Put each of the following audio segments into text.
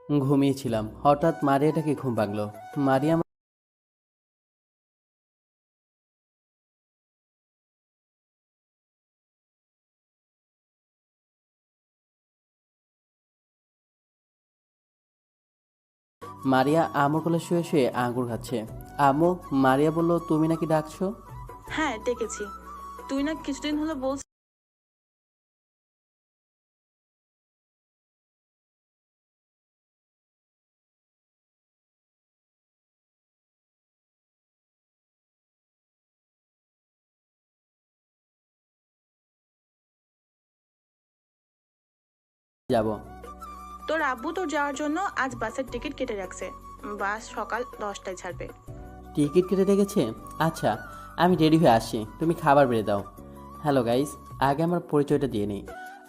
ঘুমিয়েছিলাম, হঠাৎ মারিয়াটাকে ঘুম ভাঙলো। মারিয়া মারিয়া আমর কোলে শুয়ে শুয়ে আঙ্গুর খাচ্ছে। আম্মু, মারিয়া বলল তুমি নাকি ডাকছো। হ্যাঁ, ডেকেছি। তুই না কিছুদিন হলো বলছিস যাব। তোর আব্বু তোর যাওয়ার জন্য আজ বাসের টিকিট কেটে রাখছে। বাস সকাল 10টায় ছাড়বে। টিকিট কেটে রেখেছে? আচ্ছা, আমি রেডি হয়ে আসছি, তুমি খাবার বেড়ে দাও। হ্যালো গাইস, আগে আমার পরিচয়টা দিয়ে নিই।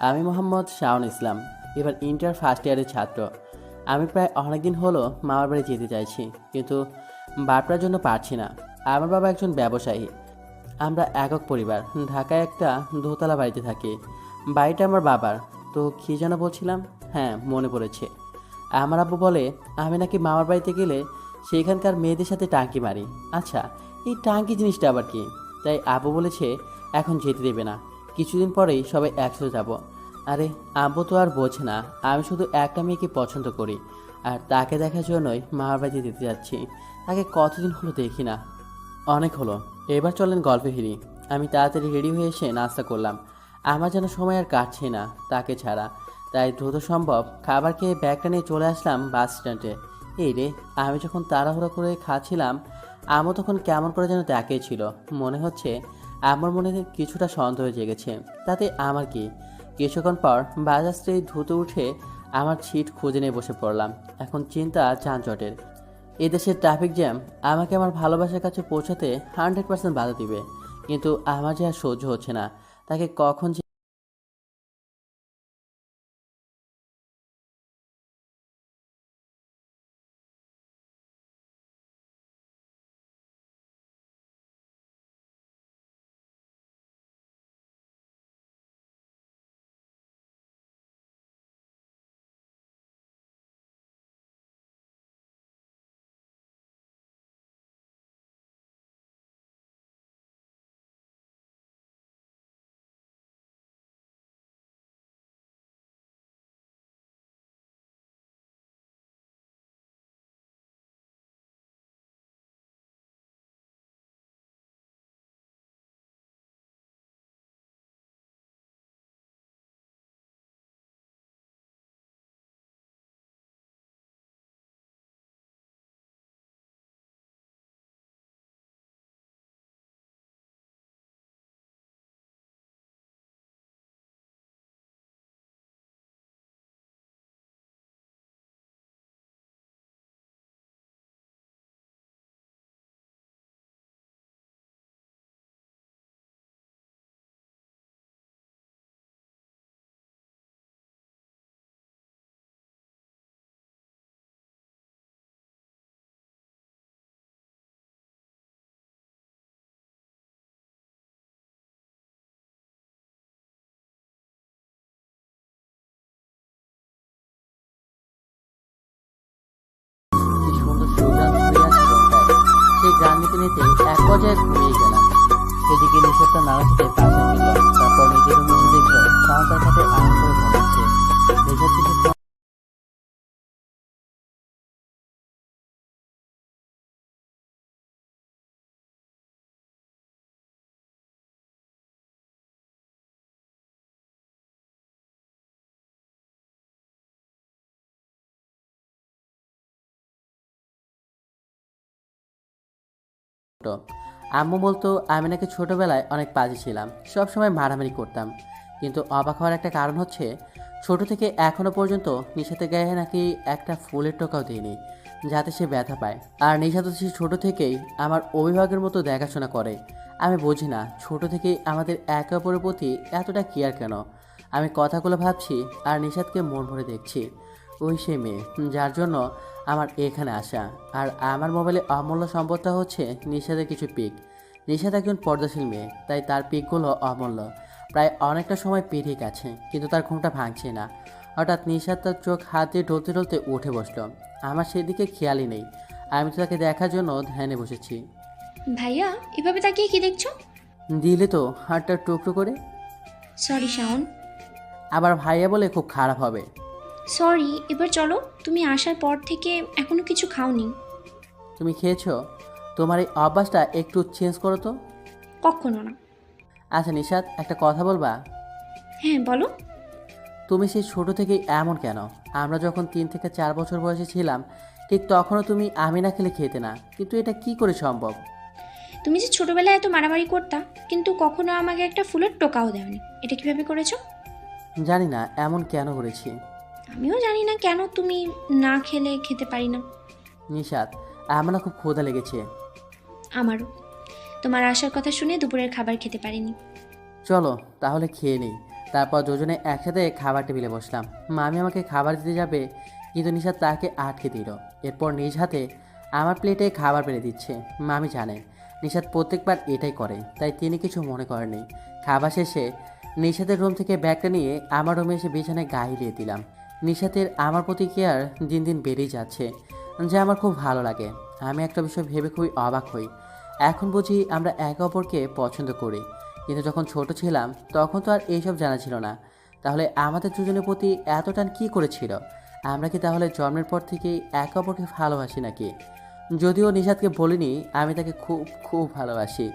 আমি মোহাম্মদ শাওন ইসলাম, এবার ইন্টার ফার্স্ট ইয়ারের ছাত্র। আমি প্রায় অনেকদিন হলো মামার বাড়ি যেতে চাইছি, কিন্তু বাপরার জন্য পারছি না। আমার বাবা একজন ব্যবসায়ী। আমরা একক পরিবার, ঢাকায় একটা দোতলা বাড়িতে থাকি। বাড়িটা আমার বাবার। তো কী যেন বলছিলাম, হ্যাঁ মনে পড়েছে। আমার আব্বু বলে আমি নাকি মামার বাড়িতে গেলে সেখানকার মেয়েদের সাথে টাঙ্কি মারি। আচ্ছা, এই টাঙ্কি জিনিসটা আবার কি? তাই আব্বু বলেছে এখন যেতে দেবে না, কিছুদিন পরেই সবাই একসাথে যাব। আরে আব্বু তো আর বোঝে না আমি শুধু একটা মেয়েকে পছন্দ করি, আর তাকে দেখার জন্যই মামার বাড়িতে যেতে যাচ্ছি। তাকে কতদিন হলো দেখি না। অনেক হলো, এবার চলেন গল্পে ফিরি। আমি তাড়াতাড়ি রেডি হয়ে এসে নাস্তা করলাম। আমার যেন সময় আর কাটছে না তাকে ছাড়া। তাই দ্রুত সম্ভব খাবার খেয়ে ব্যাগটা নিয়ে চলে আসলাম বাস স্ট্যান্ডে। এই রে, আমি যখন তাড়াহুড়ো করে খাচ্ছিলাম, আমও তখন কেমন করে যেন তাকিয়েছিল। মনে হচ্ছে আমার মনে কিছুটা সন্দেহ জেগেছে। তাতে আমার কি? কিছুক্ষণ পর বাস আসতেই দ্রুত উঠে আমার সিট খুঁজে নিয়ে বসে পড়লাম। এখন চিন্তা যানজটের। এদেশের ট্রাফিক জ্যাম আমাকে আমার ভালোবাসার কাছে পৌঁছাতে 100% বাধা দিবে, কিন্তু আমার যে আর সহ্য হচ্ছে না। তাকে কখন যে কি সুন্দর সুগান ছুঁয়ে আছে রুমটায়। সেই গান নিতে নিতে এক পর্যায়ে ঘুমিয়ে গেলাম। এদিকে নিঃশ্বাসটা নাড়াতে পাশে ফিরল। তারপর নিজের রুমে এসে দেখলো শাওন তার খাটে আরাম করে ঘুমাচ্ছে। নিঃশ্বাস কিছুক্ষণ ছোট। আম্মু বলতো আমি নাকি ছোটবেলায় অনেক পাজি ছিলাম, সবসময় মারামারি করতাম। কিন্তু অবাক হওয়ার একটা কারণ হচ্ছে, ছোট থেকে এখনো পর্যন্ত নিশাতের গায়ে নাকি একটা ফুলের টোকাও দিইনি যাতে সে ব্যথা পায়। আর নিশা তো সে ছোট থেকেই আমার অভিভাবকের মতো দেখাশোনা করে। আমি বুঝি না ছোট থেকেই আমাদের একে অপরের প্রতি এতটা কেয়ার কেন। আমি কথাগুলো ভাবছি আর নিশাতকে মন ভরে দেখছি। ওই সে মেয়ে যার জন্য আমার এখানে আসা। আর আমার মোবাইলে অমূল্য সম্পদটা হচ্ছে নিশাতের কিছু পিক। নিশাত একজন পর্দাশীল মেয়ে, তাই তার পিকগুলো অমূল্য। প্রায় অনেকটা সময় পেরিয়ে গেছে, কিন্তু তার ঘুমটা ভাঙছে না। হঠাৎ নিশাত তার চোখ হাত দিয়ে ঢলতে ঢলতে উঠে বসলো। আমার সেদিকে খেয়ালই নেই, আমি তো তাকে দেখার জন্য ধ্যানে বসেছি। ভাইয়া এভাবে তাকিয়ে কি দেখছো? দিলে তো হাতটা টুকরো করে। সরি শাওন। আবার ভাইয়া বলে খুব খারাপ হবে। সরি, এবার চলো। তুমি আসার পর থেকে এখনো কিছু খাওনি। তুমি খেয়েছো? তোমার এই অভ্যাসটা একটু চেঞ্জ করো তো। কখনো না। আচ্ছা নিশাত, একটা কথা বলবা? হ্যাঁ বলো। তুমি সেই ছোট থেকেই এমন কেন? আমরা যখন 3 থেকে 4 বছর বয়সে ছিলাম, ঠিক তখনও তুমি আমি না খেলে খেতে না, কিন্তু এটা কি করে সম্ভব? তুমি যে ছোটবেলায় এত মারামারি করতা, কিন্তু কখনো আমাকে একটা ফুলের টোকাও দেওনি, এটা কিভাবে করেছো? জানি না এমন কেন করেছি। আমিও জানি না কেন তুমি না খেলে খেতে পারি না। নিশাত, আমার না খুব ক্ষুধা লেগেছে। আমারও। তোমার আসার কথা শুনে দুপুরের খাবার খেতে পারিনি। চলো তাহলে খেয়ে নিই। তারপর দুজনে একসাথে খাবার টেবিলে বসলাম। মামি আমাকে খাবার দিতে যাবে, কিন্তু নিশাত তাকে আটকে দিল। এরপর নিজ হাতে আমার প্লেটে খাবার বেড়ে দিচ্ছে। মামি জানেন নিশাত প্রত্যেকবার এটাই করে, তাই তিনি কিছু মনে করেননি। খাবার শেষে নিশাতের রুম থেকে ব্যাগটা নিয়ে আমার রুমে এসে বিছানায় গা হিলিয়ে দিলাম। নিশাতের আমার প্রতি কেয়ার দিন দিন বেড়েই যাচ্ছে, যা আমার খুব ভালো লাগে। আমি একটা বিষয় ভেবে খুবই অবাক হই। এখন বুঝি আমরা একে অপরকে পছন্দ করি, কিন্তু যখন ছোট ছিলাম তখন তো আর এইসব জানা ছিল না। তাহলে আমাদের দুজনের প্রতি এত টান কী করেছিল? আমরা কি তাহলে জন্মের পর থেকেই একে অপরকে ভালোবাসি নাকি? যদিও নিশাদকে বলিনি আমি তাকে খুব খুব ভালোবাসি।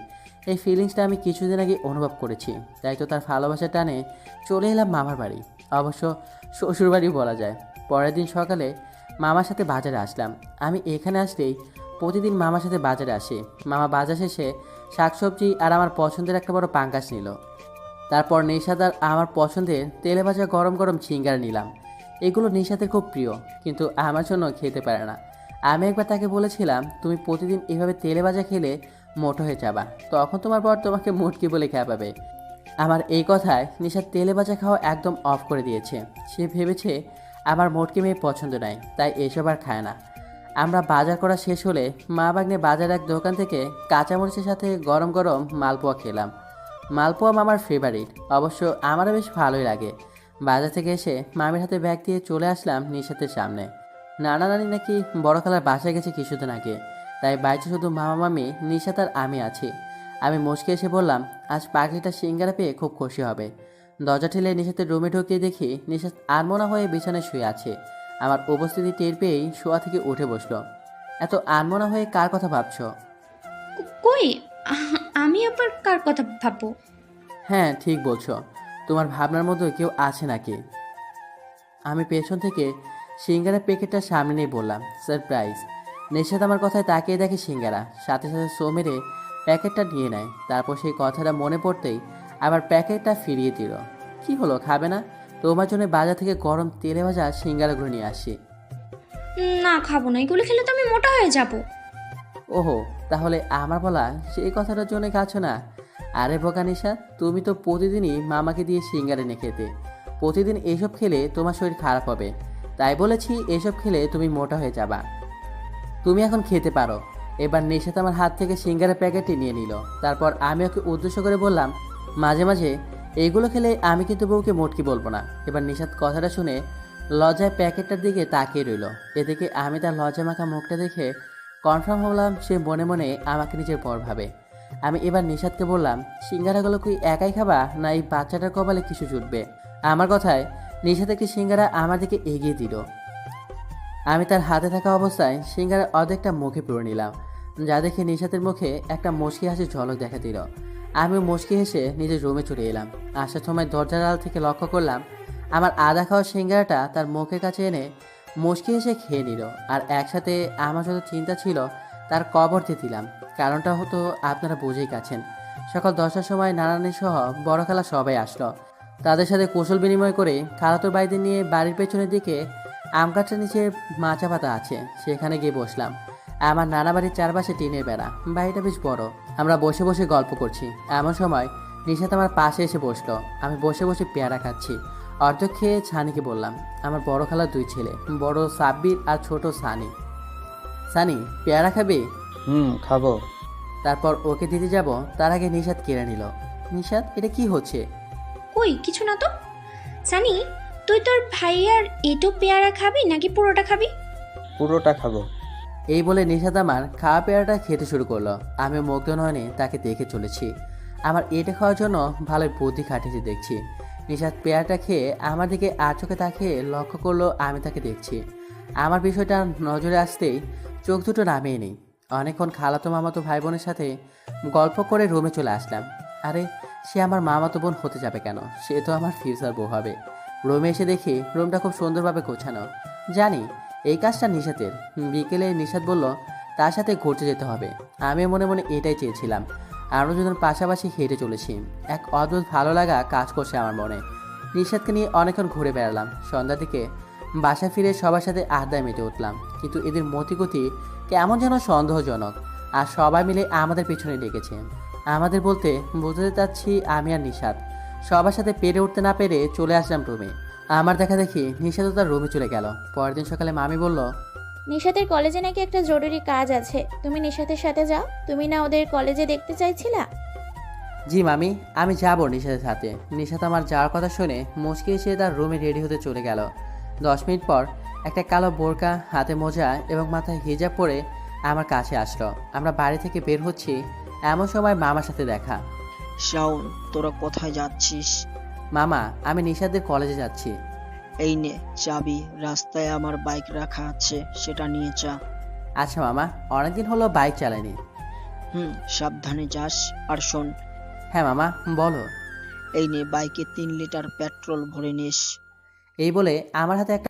এই ফিলিংসটা আমি কিছুদিন আগে অনুভব করেছি, তাই তো তার ভালোবাসার টানে চলে এলাম মামার বাড়ি, অবশ্য শ্বশুরবাড়ি বলা যায়। পরের দিন সকালে মামার সাথে বাজারে আসলাম। আমি এখানে আসলেই প্রতিদিন মামার সাথে বাজারে আসি। মামা বাজার শেষে শাকসবজি আর আমার পছন্দের একটা বড় পাঙ্গাস নিল। তারপর নিশাত আর আমার পছন্দের তেলে ভাজা গরম গরম সিঙ্গারা নিলাম। এগুলো নিশাতের খুব প্রিয়, কিন্তু আমার জন্য খেতে পারে না। আমি একবার তাকে বলেছিলাম, তুমি প্রতিদিন এভাবে তেলে ভাজা খেলে মোটো হয়ে যাবা, তখন তোমার বর তোমাকে মুটকি বলে খেপাবে। আমার এই কথায় নিশাত তেলে ভাজা খাওয়া একদম অফ করে দিয়েছে। সে ভেবেছে আমার মোটকি মেয়ে পছন্দ নয়, তাই এসব আর খায় না। আমরা বাজার করা শেষ হলে মা বাগনে বাজার এক দোকান থেকে কাঁচামরিচের সাথে গরম গরম মালপোয়া খেলাম। মালপোয়া মামার ফেভারিট, অবশ্য আমারও বেশ ভালোই লাগে। বাজার থেকে এসে মামির হাতে ব্যাগ দিয়ে চলে আসলাম নিশাতের সামনে। নানা নানি নাকি বড় খালার বাসায় গেছে কিছুদিন আগে, তাই বাইরে শুধু মামা মামি, নিশাত আর আমি আছি। আমি মুচকে এসে বললাম, আজ পাগলিটা সিঙ্গারা পেয়ে খুব খুশি হবে। দরজা ঠেলে নিশাতের রুমে ঢুকিয়ে দেখি নিশাত আনমনা হয়ে বিছানায় শুয়ে আছে। আমার উপস্থিতি টের পেয়েই শোয়া থেকে উঠে বসলো। এত আনমনা হয়ে কার কথা ভাবছো? কই, আমি আবার কার কথা ভাববো? হ্যাঁ ঠিক বলছো, তোমার ভাবনার মধ্যে কেউ আছে নাকি? আমি পেছন থেকে সিঙ্গারার প্যাকেটটা সামনে নিয়ে বললাম, সারপ্রাইজ। নিশাত আমার কথায় তাকিয়ে দেখে সিঙ্গারা, সাথে সাথে সো মেরে প্যাকেটটা নিয়ে নেয়। তারপর সেই কথাটা মনে পড়তেই আবার প্যাকেটটা ফিরিয়ে দিল। কি হলো, খাবে না? তোমার জন্য বাজার থেকে গরম তেলে ভাজা সিঙ্গারাগুলো নিয়ে আসি। না খাবো না, এগুলো খেলে তো আমি মোটা হয়ে যাব। ওহো, তাহলে আমার বলা সেই কথাটার জন্য খাচ্ছ না? আরে বোকা নিশাত, তুমি তো প্রতিদিনই মামাকে দিয়ে সিঙ্গারা এনে খেতে। প্রতিদিন এইসব খেলে তোমার শরীর খারাপ হবে, তাই বলেছি এসব খেলে তুমি মোটা হয়ে যাবা। তুমি এখন খেতে পারো। এবার নিশাত আমার হাত থেকে সিঙ্গারের প্যাকেটটি নিয়ে নিল। তারপর আমি ওকে উদ্দেশ্য করে বললাম, মাঝে মাঝে এইগুলো খেলে আমি কিন্তু বউকে মোটকি বলবো না। এবার নিশাত কথাটা শুনে লজ্জায় প্যাকেটটার দিকে তাকিয়ে রইল। এদিকে আমি তার লজ্জা মাখা মুখটা দেখে কনফার্ম হলাম সে মনে মনে আমাকে নিজের বর ভাবে। আমি এবার নিশাতকে বললাম, সিঙ্গারাগুলো কি একাই খাবা, না এই বাচ্চাটার কপালে কিছু জুটবে? আমার কথায় নিশাত একটি সিঙ্গারা আমার দিকে এগিয়ে দিল। আমি তার হাতে থাকা অবস্থায় সিঙ্গারা অর্ধেকটা মুখে পুরে নিলাম, যা দেখে নিশাতের মুখে একটা মুচকি হাসির ঝলক দেখা দিল। আমি মুচকি হেসে নিজের রুমে চলে এলাম। আসার সময় দরজার আড়াল থেকে লক্ষ্য করলাম আমার আধা খাওয়া সিঙ্গারাটা তার মুখের কাছে এনে মুচকি হেসে খেয়ে নিল। আর একসাথে আমার যত চিন্তা ছিল তার কবর দিয়ে দিলাম। কারণটা হতো আপনারা বুঝেই গেছেন। সকাল 10টার সময় নানানি সহ বড় খালা সবাই আসলো। তাদের সাথে কৌশল বিনিময় করে খালাতোর বাড়িতে নিয়ে বাড়ির পেছনের দিকে আম গাছটার নিচে মাচা পাতা আছে, সেখানে গিয়ে বসলাম। আমার নানা বাড়ির চারপাশে টিনের বেড়া, বাড়িটা বেশ বড়। আমরা বসে বসে গল্প করছি। এমন সময় নিশাত আমার পাশে এসে বসলো। আমি বসে বসে পেয়ারা খাচ্ছি। অর্ধেক খেয়ে ছানিকে বললাম, আমার বড় খালার 2 ছেলে, বড় সাব্বির আর ছোট সানি। সানি, পেয়ারা খাবি? খাবো। তারপর ওকে দিতে যাব, তার আগে নিশাত কেড়ে নিল। নিশাত, এটা কি হচ্ছে? কই কিছু না তো। সানি, তুই তোর ভাইয়ার এটো পেয়ারা খাবি নাকি পুরোটা খাবি? পুরোটা খাবো। এই বলে নিশাত আমার খাওয়া পেয়ারাটা খেতে শুরু করলো। আমি মুগ্ধ নয়নে তাকে দেখে চলেছি। আমার এটা খাওয়ার জন্য ভালোই বুদ্ধি খাটিয়েছি দেখছি। নিশাত পেয়ারাটা খেয়ে আমার দিকে আর চোখে তাকিয়ে লক্ষ্য করলো আমি তাকে দেখছি। আমার বিষয়টা নজরে আসতেই চোখ দুটো নামিয়ে নিই। অনেকক্ষণ খালাতো মামাতো ভাই বোনের সাথে গল্প করে রুমে চলে আসলাম। আরে সে আমার মামাতো বোন হতে যাবে কেন, সে তো আমার ফিউচার বউ হবে। রুমে এসে দেখি রুমটা খুব সুন্দরভাবে গোছানো। জানি এই কাজটা নিশাতের। বিকেলে নিশাত বলল তার সাথে ঘুরতে যেতে হবে। আমি মনে মনে এটাই চেয়েছিলাম। আমরা দুজন পাশাপাশি হেঁটে চলেছি। এক অদ্ভুত ভালো লাগা কাজ করছে আমার মনে। নিশাতকে নিয়ে অনেকক্ষণ ঘুরে বেড়ালাম। সন্ধ্যার দিকে বাসায় ফিরে সবার সাথে আড্ডায় মেতে উঠলাম। কিন্তু এদের মতিগতি কেমন যেন সন্দেহজনক। আর সবাই মিলে আমাদের পেছনে লেগেছে। আমাদের বলতে বুঝতে চাচ্ছি আমি আর নিশাত। সবার সাথে পেরে উঠতে না পেরে চলে আসলাম রুমে। আমার দেখা দেখি নিশাত তার রুমে চলে গেল। পরের দিন সকালে মামি বলল, নিশাতের কলেজে নাকি একটা জরুরি কাজ আছে, তুমি নিশাতের সাথে যাও। তুমি না ওদের কলেজে দেখতে চাইছিলা? জি মামি, আমি যাবো নিশাতের সাথে। নিশাত আমার যাওয়ার কথা শুনে মুচকি এসে তার রুমে রেডি হতে চলে গেল। 10 মিনিট পর একটা কালো বোরকা, হাতে মোজা এবং মাথায় হিজাব পরে আমার কাছে আসলো। আমরা বাড়ি থেকে বের হচ্ছি, এমন সময় মামার সাথে দেখা। শাওন, তোরা কোথায় যাচ্ছিস? মামা, আমি নিশাতের কলেজে যাচ্ছি। এই নে চাবি, রাস্তায় আমার বাইক রাখা আছে, সেটা নিয়ে যা। আচ্ছা মামা, অনেকদিন হলো বাইক চালাইনি। সাবধানে যাস। আর শোন, হ্যাঁ মামা, বলো। এই নে বাইকে 3 লিটার পেট্রোল ভরে নিস। এই বলে আমার হাতে একটা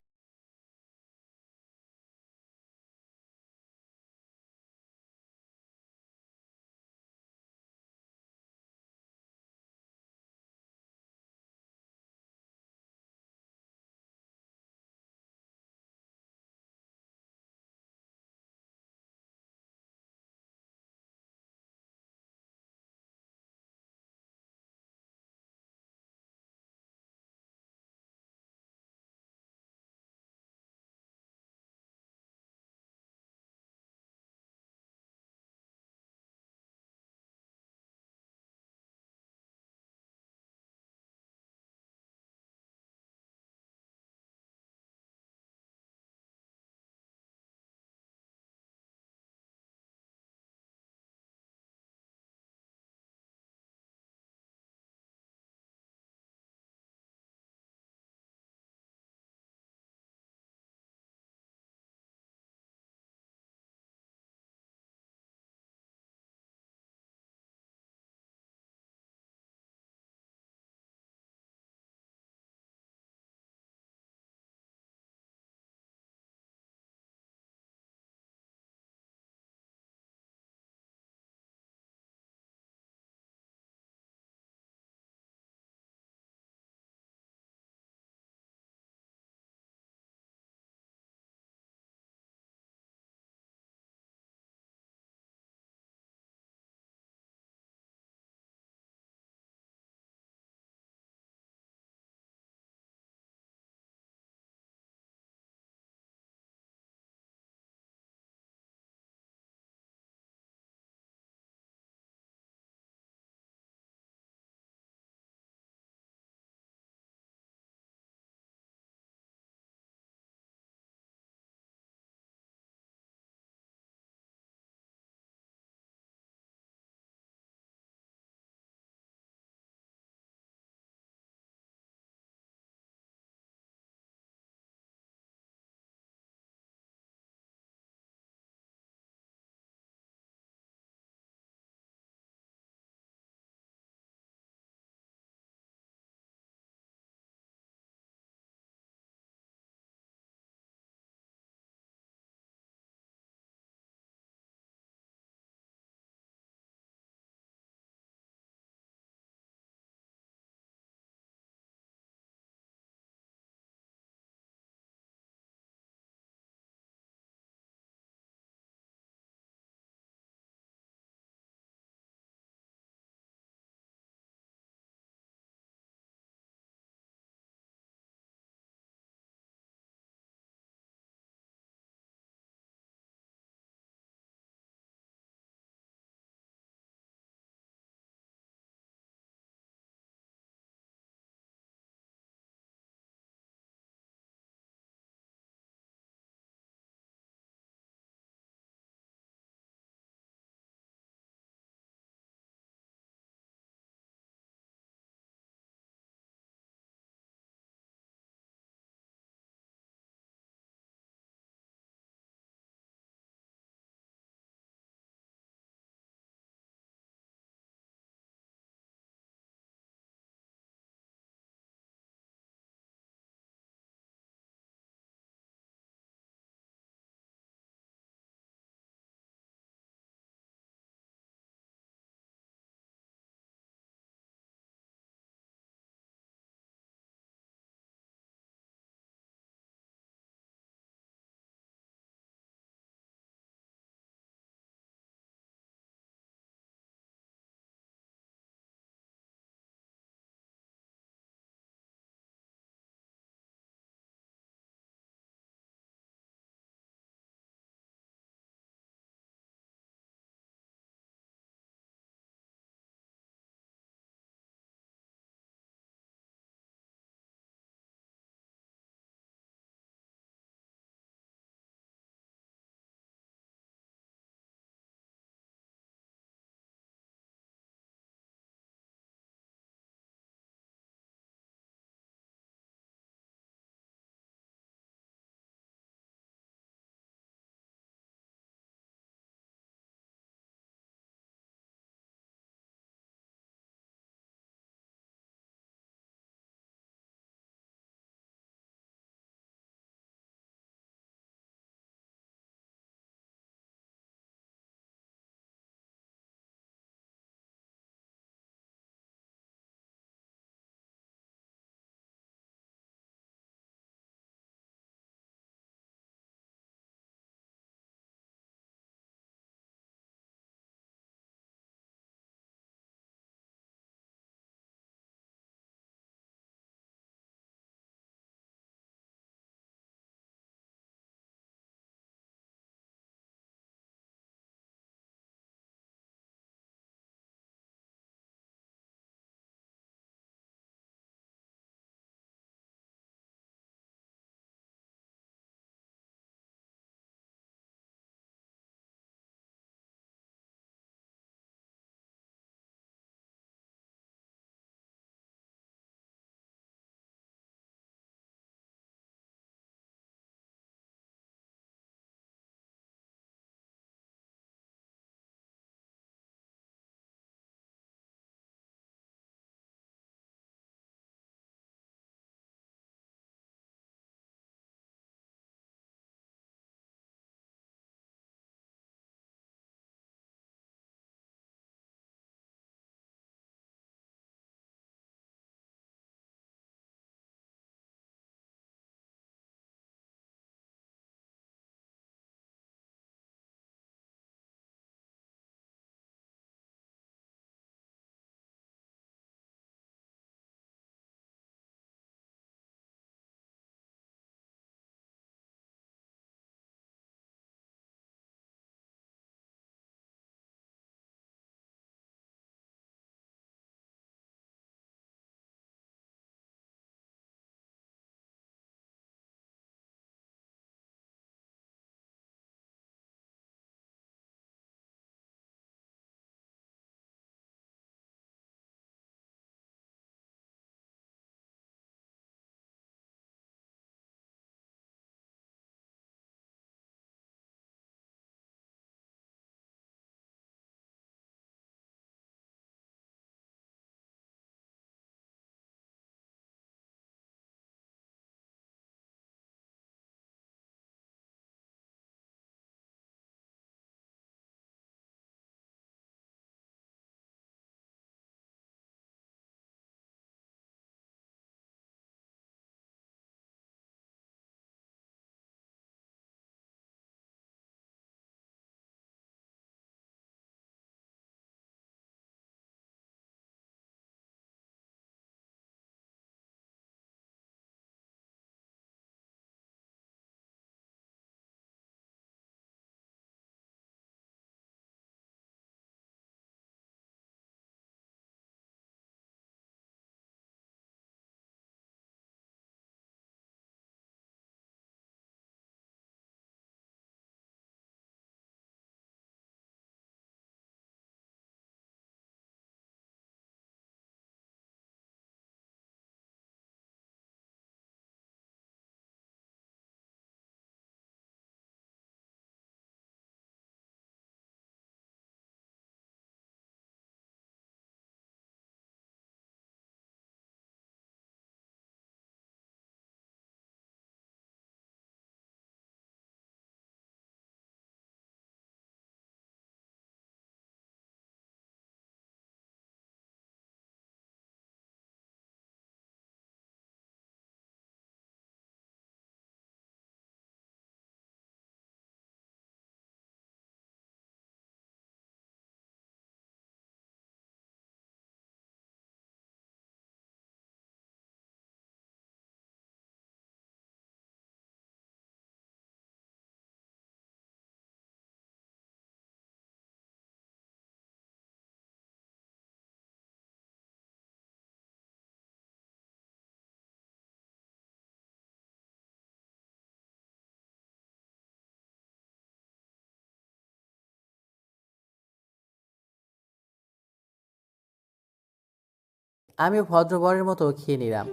আমিও ভদ্রবরের মতো খেয়ে নিলাম।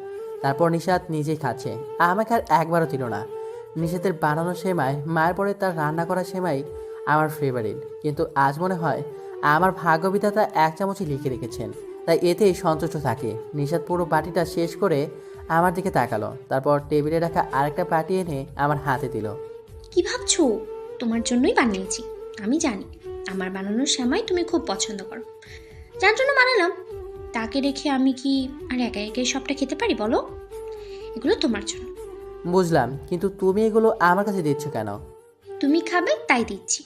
তারপর নিশাত নিজেই খাচ্ছে, আমাকে আর একবারও দিল না। নিশাতের বানানো সেমাই, মায়ের পরে তার রান্না করা সেমাই আমার ফেভারিট, কিন্তু আজ মনে হয় আমার ভাগ্যবিধাতা এক চামচই লিখে রেখেছেন, তাই এতেই সন্তুষ্ট থাকি। নিশাত পুরো বাটিটা শেষ করে আমার দিকে তাকালো, তারপর টেবিলে রাখা আরেকটা বাটি এনে আমার হাতে দিল। কি ভাবছো? তোমার জন্যই বানিয়েছি। আমি জানি আমার বানানোর সেমাই তুমি খুব পছন্দ করো, যার জন্য বানালাম। তাকে রেখে আমি কি আর একা একাই সবটা খেতে পারি বলো? এগুলো তোমার জন্য। বুঝলাম, কিন্তু তুমি এগুলো আমার কাছে দিচ্ছ কেন? তুমি খাবে তাই দিচ্ছি।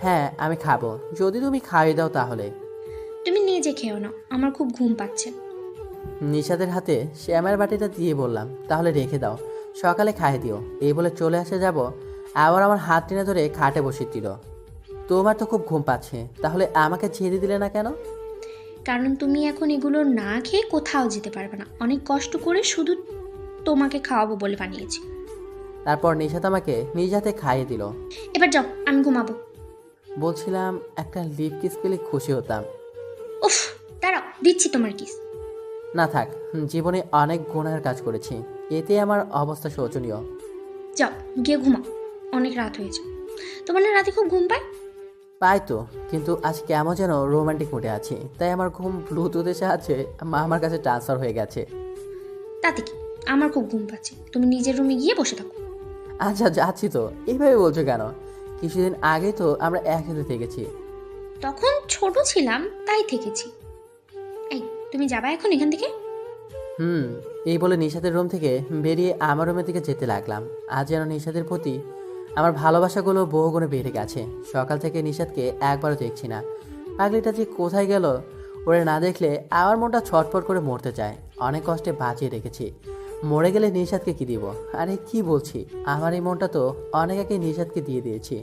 হ্যাঁ আমি খাবো, যদি তুমি খাইয়ে দাও তাহলে। তুমি নিজে খেও না, আমার খুব ঘুম পাচ্ছে। নিশাতের হাতে শ্যামের বাটিটা দিয়ে বললাম, তাহলে রেখে দাও, সকালে খাইয়ে দিও। এই বলে চলে আসে যাব, আবার আমার হাত টেনে ধরে খাটে বসিয়ে দিল। তোমার তো খুব ঘুম পাচ্ছে, তাহলে আমাকে ছেড়ে দিলে না কেন? কারণ তুমি এখন এগুলো না খেয়ে কোথাও যেতে পারবে না। অনেক কষ্ট করে শুধু তোমাকে খাওয়াবো বলে বানিয়েছি। তারপর নিশাত আমাকে নিজ হাতে খাইয়ে দিল। এবার যাও, আমি ঘুমাবো। বলছিলাম একটা লিপ কিস পেলে খুশি হতাম। উফ, দাঁড়াও, দিচ্ছি তোমার কিস। না থাক, জীবনে অনেক গুনাহের কাজ করেছি, এতে আমার অবস্থা শোচনীয়। যাও গিয়ে ঘুমাও, অনেক রাত হয়েছে। তোমার না রাতে খুব ঘুম পায়? পাই তো, কিন্তু আজ কেমন যেন রোমান্টিক মুডে আছি, তাই আমার ঘুম ব্লুটুথের সাহায্যে আমার কাছে ট্রান্সফার হয়ে গেছে। তাতে কি, আমার খুব ঘুম পাচ্ছে। তুমি নিজের রুমে গিয়ে বসে থাকো। আচ্ছা যাচ্ছি তো, এইভাবে বলছো কেন? কিছুদিন আগে তো আমরা একসাথে থেকেছি। তখন ছোট ছিলাম তাই থেকেছি। এই, তুমি যাবা এখন এখান থেকে? এই বলে নিশাতের রুম থেকে বেরিয়ে আমার রুমের দিকে যেতে লাগলাম। আজ যেন নিশাতের প্রতি আমার ভালোবাসাগুলো বহুগুণে বেড়ে গেছে। সকাল থেকে নিশাতকে একবারও দেখছি না। পাগলিটা যে কোথায় গেল, ওরে না দেখলে আমার মনটা ছটফট করে মরতে চায়। অনেক কষ্টে বাঁচিয়ে রেখেছি, মরে গেলে নিশাতকে কি দিব? আরে কি বলছি, আমার এই মনটা তো অনেক আগে নিশাতকে দিয়ে দিয়েছি।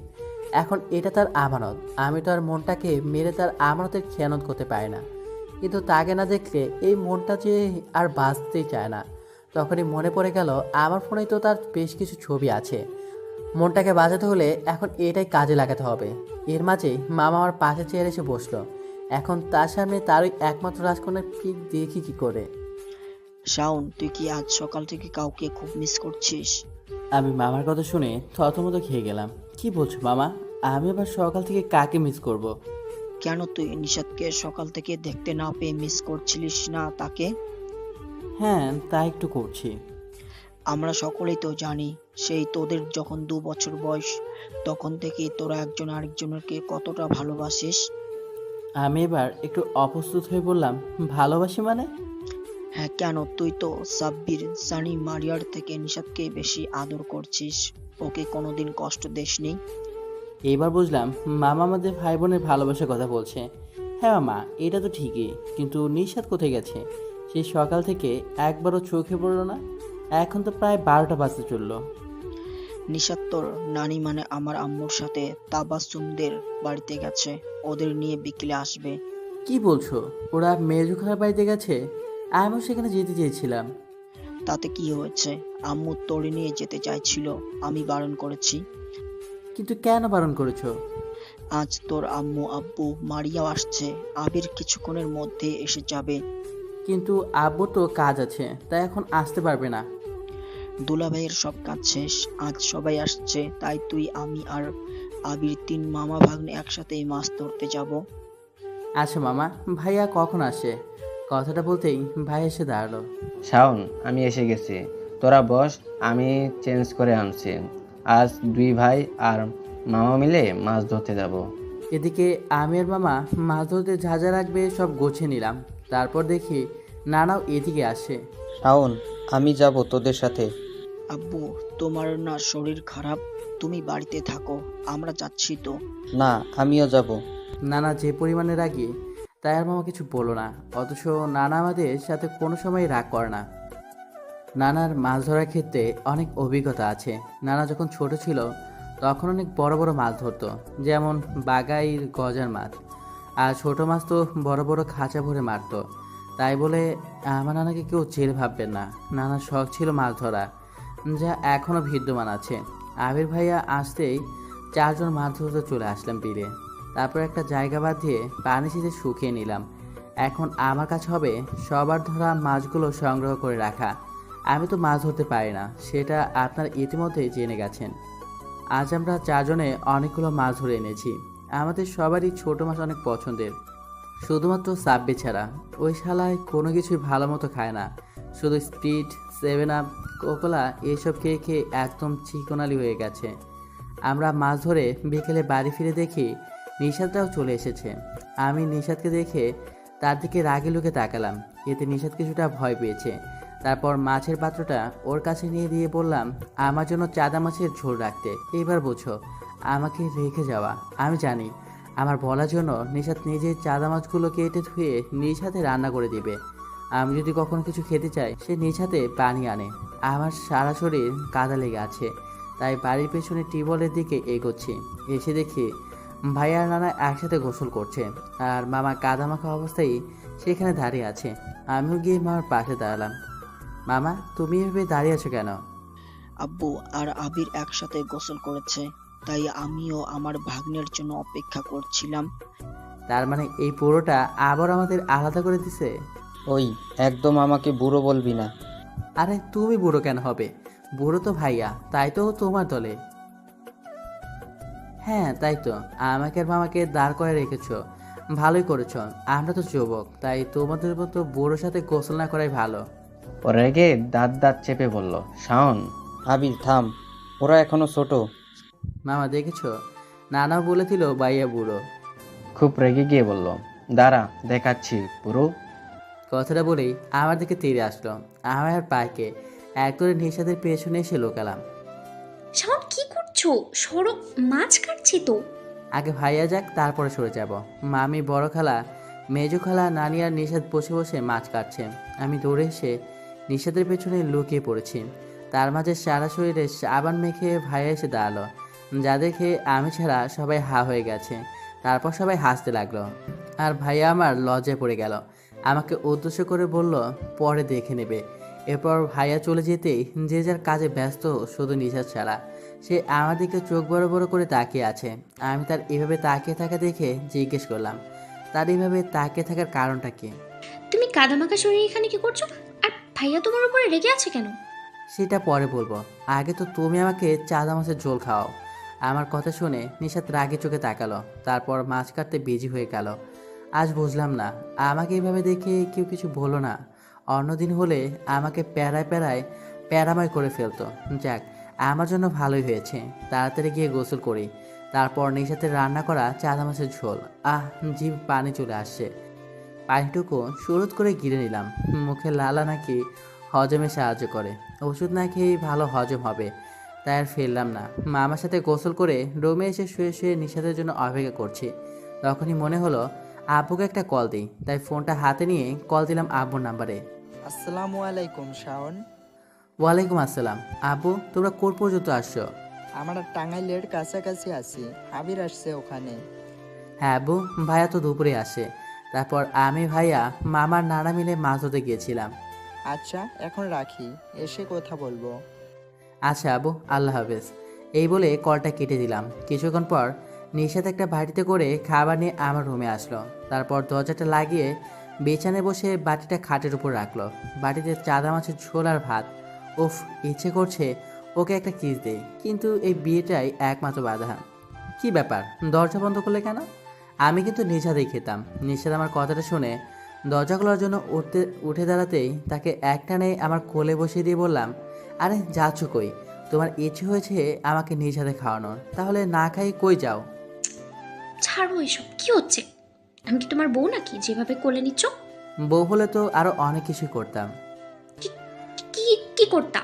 এখন এটা তার আমানত, আমি তো আর মনটাকে মেরে তার আমানতের খেয়ানত করতে পারি না। কিন্তু তাকে না দেখলে এই মনটা যে আর বাঁচতেই চায় না। তখনই মনে পড়ে গেল আমার ফোনে তো তার বেশ কিছু ছবি আছে। মনটাকে বাঁচাতে হলে এখন এটাই কাজে লাগাতে হবে। এর মাঝেই মামা আমার পাশে চেয়ারে এসে বসলো। এখন তার সামনে তার ওই একমাত্র রাজকন্যার পিক দেখি কি করে। শাওন, তুই কি আজ সকাল থেকে কাউকে খুব মিস করছিস? আমি মামার কথা শুনে থতমত খেয়ে গেলাম। কি বলছো মামা? আমি আবার সকাল থেকে কাকে মিস করব? কেন তুই নিশাতকে সকাল থেকে দেখতে না পেয়ে মিস করছিলিস না তাকে? হ্যাঁ তা একটু করছি। আমরা সকলেই তো জানি, সেই তোদের যখন 2 বছর বয়স তখন থেকেই তোরা একজন আরেকজনকে কতটা ভালোবাসিস। আমি এবার একটু অপ্রস্তুত হয়ে বললাম, ভালোবাসি মানে? হ্যাঁ, কেন? তুই তো সাব্বির, সানি, মারিয়ার থেকে নিশাতকে বেশি আদর করছিস। ওকে কোনোদিন কষ্ট দেসনি। এইবার বুঝলাম মামা আমাদের ভাই বোনের ভালোবাসার কথা বলছে। হ্যাঁ মামা, এটা তো ঠিকই, কিন্তু নিশাত কোথায় গেছে? সেই সকাল থেকে একবারও চোখে পড়লো না। এখন তো প্রায় 12টা বাজতে চললো। নিশাত তোর নানি মানে আমার আম্মুর সাথে তাবাসসুমদের বাড়িতে গেছে, ওদের নিয়ে বিকেলে আসবে। কি বলছো? ওরা মেজু খালার বাড়িতে গেছে? আমিও সেখানে যেতে চেয়েছিলাম। তাতে কি হয়েছে? আম্মু তোরে নিয়ে যেতে চাইছিল, আমি বারণ করেছি। কিন্তু কেন বারণ করেছো? আজ তোর আম্মু আব্বু মারিয়াও আসছে, আবির কিছুক্ষণের মধ্যে এসে যাবে। কিন্তু আব্বু তো কাজ আছে, তাই এখন আসতে পারবে না। দুলাভাইয়ের সব কাজ শেষ, আজ সবাই আসছে, তাই তুই, আমি আর আবির 3 মামা ভাগ্নে একসাথেই মাছ ধরতে যাব। আচ্ছা মামা, ভাইয়া কখন আসে? কথাটা বলতেই ভাই এসে দাঁড়ালো। শাওন, আমি এসে গেছি, তোরা বস, আমি চেঞ্জ করে আনছি। আজ 2 ভাই আর মামা মিলে মাছ ধরতে যাব। এদিকে আমি আর মামা মাছ ধরতে যা যা রাখবে সব গোছে নিলাম। তারপর দেখি নানাও এদিকে আসে। শাওন, আমি যাব তোদের সাথে। আব্বু, তোমার না শরীর খারাপ? তুমি বাড়িতে থাকো, আমরা যাচ্ছি তো। না, আমিও যাব। নানা যে পরিমাণে রাগী তাই আর মামা কিছু বলো না, অথচ নানা আমাদের সাথে কোনো সময় রাগ করে না। নানার মাছ ধরার ক্ষেত্রে অনেক অভিজ্ঞতা আছে। নানা যখন ছোট ছিল তখন অনেক বড় বড় মাছ ধরতো, যেমন বাগাই, গজার মাছ। আর ছোট মাছ তো বড় বড় খাঁচা ভরে মারতো। তাই বলে আমার নানাকে কেউ জেলে ভাববেন না। নানার শখ ছিল মাছ ধরা, যা এখনও বিদ্যমান আছে। আবির ভাইয়া আসতেই 4 জন মাছ ধরতে চলে আসলাম বিলে। তারপর একটা জায়গা বাদ দিয়ে পানি ছিঁচে শুকিয়ে নিলাম। এখন আমার কাছে হবে সবার ধরা মাছগুলো সংগ্রহ করে রাখা। আমি তো মাছ ধরতে পারি না, সেটা আপনারা ইতিমধ্যেই জেনে গেছেন। আজ আমরা চারজনে অনেকগুলো মাছ ধরে এনেছি। আমাদের সবারই ছোট মাছ অনেক পছন্দের, শুধুমাত্র সাব্বির ছাড়া। ওই শালায় কোনো কিছুই ভালো মতো খায় না, শুধু স্প্রিট, 7 আপ, কোকোলা এসব খেয়ে খেয়ে একদম চিকনালি হয়ে গেছে। আমরা মাছ ধরে বিকেলে বাড়ি ফিরে দেখি নিশাদটাও চলে এসেছে। আমি নিশাদকে দেখে তার দিকে রাগে লুকে তাকালাম, এতে নিশাদ কিছুটা ভয় পেয়েছে। তারপর মাছের পাত্রটা ওর কাছে নিয়ে দিয়ে বললাম আমার জন্য চাদা মাছের ঝোল রাখতে। এবার বোঝো আমাকে রেখে যাওয়া। আমি জানি আমার বলার জন্য নিশাদ নিজে চাদা মাছগুলো কেটে ধুয়ে নিজ হাতে রান্না করে দিবে। আমি যদি কখনো কিছু খেতে চাই সে নিজ হাতে পানি আনে। আমার সারা শরীর কাদা লেগে আছে, তাই বাড়ির পেছনে টিউবওয়েলের দিকে এগোচ্ছি। এসে দেখি ভাইয়া আর নানা একসাথে গোসল করছে, আর মামা কাদা মাখা অবস্থায় সেখানে দাঁড়িয়ে আছে। আমিও গিয়ে মামার পাশে দাঁড়ালাম। মামা, তুমি এভাবে দাঁড়িয়ে আছো কেন? আব্বু আর আবির একসাথে গোসল করেছে, তাই আমিও আমার ভাগ্নের জন্য অপেক্ষা করছিলাম। তার মানে এই পুরোটা আবার আমাদের আলাদা করে দিছে? ওই, একদম আমাকে বুড়ো বলবি না। আরে তুমি বুড়ো কেন হবে? বুড়ো তো ভাইয়া, তাই তো ও তোমার দলে। হ্যাঁ তাই তো, আমাকে আর মামাকে দাঁড় করে রেখেছো, ভালোই করেছো। আমরা তো যুবক, তাই তোমাদের মতো বুড়োর সাথে গোসল না করাই ভালো। ও রেগে দাঁত দাঁত চেপে বলল, শাওন। আবির থাম, ওরা এখনো ছোট। মামা দেখেছো, নানাও বলেছিল ভাইয়া বুড়ো। খুব রেগে গিয়ে বলল, দাঁড়া দেখাচ্ছি পুরো। কথাটা বলেই আমার দিকে তীরে আসলো। আমার আর পায়কে এক করে নিশাদের পেছনে এসে লোকালাম। শাওন কি করছো? সরো, মাছ কাটছি তো। আগে ভাইয়া যাক, তারপরে সরে যাব। মামি, বড় খালা, মেজো খালা, নানি আর নিশাদ বসে বসে মাছ কাটছে। আমি দৌড়ে এসে নিশাদের পেছনে লুকিয়ে পড়েছি। তার মাঝে সারা শরীরে সাবান মেখে ভাইয়া এসে দাঁড়ালো, যা দেখে আমি ছাড়া সবাই হা হয়ে গেছে। তারপর সবাই হাসতে লাগলো, আর ভাইয়া আমার লজ্জায় পড়ে গেল। আমাকে উদ্দেশ্য করে বলল পরে দেখে নেবে। এরপর ভাইয়া চলে যেতেই যে যার কাজে ব্যস্ত, শুধু নিশাদ ছাড়া। সে আমার দিকে চোখ বড় বড় করে তাকিয়ে আছে। আমি তার এভাবে তাকিয়ে থাকা দেখে জিজ্ঞেস করলাম তার এইভাবে তাকিয়ে থাকার কারণটা কি। তুমি কাদামাখা শরীর এখানে কি করছো? আর ভাইয়া তোমার উপরে রেগে আছে কেন? সেটা পরে বলবো, আগে তো তুমি আমাকে চাদা মাছের ঝোল খাও। আমার কথা শুনে নিশাত রাগে চোখে তাকালো, তারপর মাছ কাটতে বিজি হয়ে গেল। আজ বুঝলাম না, আমাকে এইভাবে দেখে কেউ কিছু বলো না। অন্যদিন হলে আমাকে প্যারায় প্যারায় প্যারাময় করে ফেলতো। যাক, আমার জন্য ভালোই হয়েছে। তাড়াতাড়ি গিয়ে গোসল করি, তারপর নিশাতে রান্না করা চাদা মাছের ঝোল। জিভ পানি চলে আসছে। পানিটুকু সুরুত করে গিলে নিলাম। মুখে লালা নাকি হজমে সাহায্য করে, ওষুধ না খেয়েই ভালো হজম হবে, তাই আর ফেললাম না। মামার সাথে গোসল করে রুমে এসে শুয়ে শুয়ে নিশাতের জন্য অপেক্ষা করছি। তখনই মনে হলো আব্বুকে একটা কল দিই, তাই ফোনটা হাতে নিয়ে কল দিলাম আব্বুর নাম্বারে। আসসালামু আলাইকুম শাওন। ওয়ালাইকুম আসসালাম। আব্বু, তোমরা কোন পর্যন্ত আসছো? আমরা টাঙ্গাইলের কাছাকাছি আছি, আবির আসছে ওখানে। হ্যাঁ আব্বু, ভাইয়া তো দুপুরে আসে। তারপর আমি, ভাইয়া, মামার নানা মিলে মাছ ধরতে গিয়েছিলাম। আচ্ছা এখন রাখি, এসে কথা বলবো। আচ্ছা আব্বু, আল্লাহ হাফেজ। এই বলে কলটা কেটে দিলাম। কিছুক্ষণ পর নিশাত একটা বাটিতে করে খাবার নিয়ে আমার রুমে আসলো। তারপর দরজাটা লাগিয়ে বিছানায় বসে বাটিটা খাটের উপর রাখলো। বাটিতে চাদা মাছের ঝোল আর ভাত। উফ, ইচ্ছে করছে ওকে একটা কিস দেই, কিন্তু এই বিয়েটাই একমাত্র বাধা। কি ব্যাপার, দরজা বন্ধ করলে কেন? আমি কিন্তু নিশাতেই খেতাম। নিশাত আমার কথাটা শুনে দরজা খোলার জন্য উঠে দাঁড়াতেই তাকে একটানে আমার কোলে বসিয়ে দিয়ে বললাম, আরে যাচ্ছ কই? তোমার ইচ্ছে হয়েছে আমাকে নিজ হাতে খাওয়ানোর, তাহলে না খাই কই যাও? ছাড়ো এসব, কি হচ্ছে? আমি কি তোমার বউ নাকি যেভাবে কোলে নিচ্ছ? বউ হলে তো আরো অনেক কিছুই করতাম। কি কি করতা?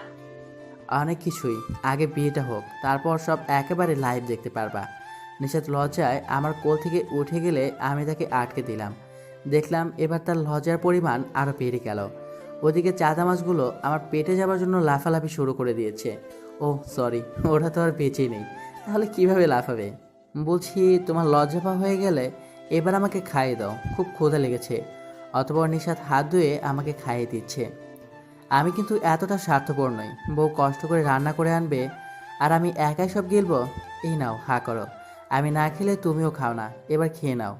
অনেক কিছুই। আগে বিয়েটা হোক, তারপর সব একেবারে লাইভ দেখতে পারবা। নিশাত লজ্জায় আমার কোল থেকে উঠে গেলে আমি তাকে আটকে দিলাম। দেখলাম এবার তার লজ্জার পরিমাণ আরও বেড়ে গেল। ওদিকে চাদা মাছগুলো আমার পেটে যাবার জন্য লাফালাফি শুরু করে দিয়েছে। ও সরি, ওরা তো আর বেঁচেই নেই, তাহলে কিভাবে লাফাবে? বলছি তোমার লজ্জা পাওয়া হয়ে গেলে এবার আমাকে খাইয়ে দাও, খুব ক্ষুধা লেগেছে। অতঃপর নিশাত হাত ধুয়ে আমাকে খাইয়ে দিচ্ছে। আমি কিন্তু এতটা স্বার্থপর নই। বউ কষ্ট করে রান্না করে আনবে আর আমি একাই সব গিলবো? এই নাও, হা করো। আমি না খেলে তুমিও খাও না, এবার খেয়ে নাও।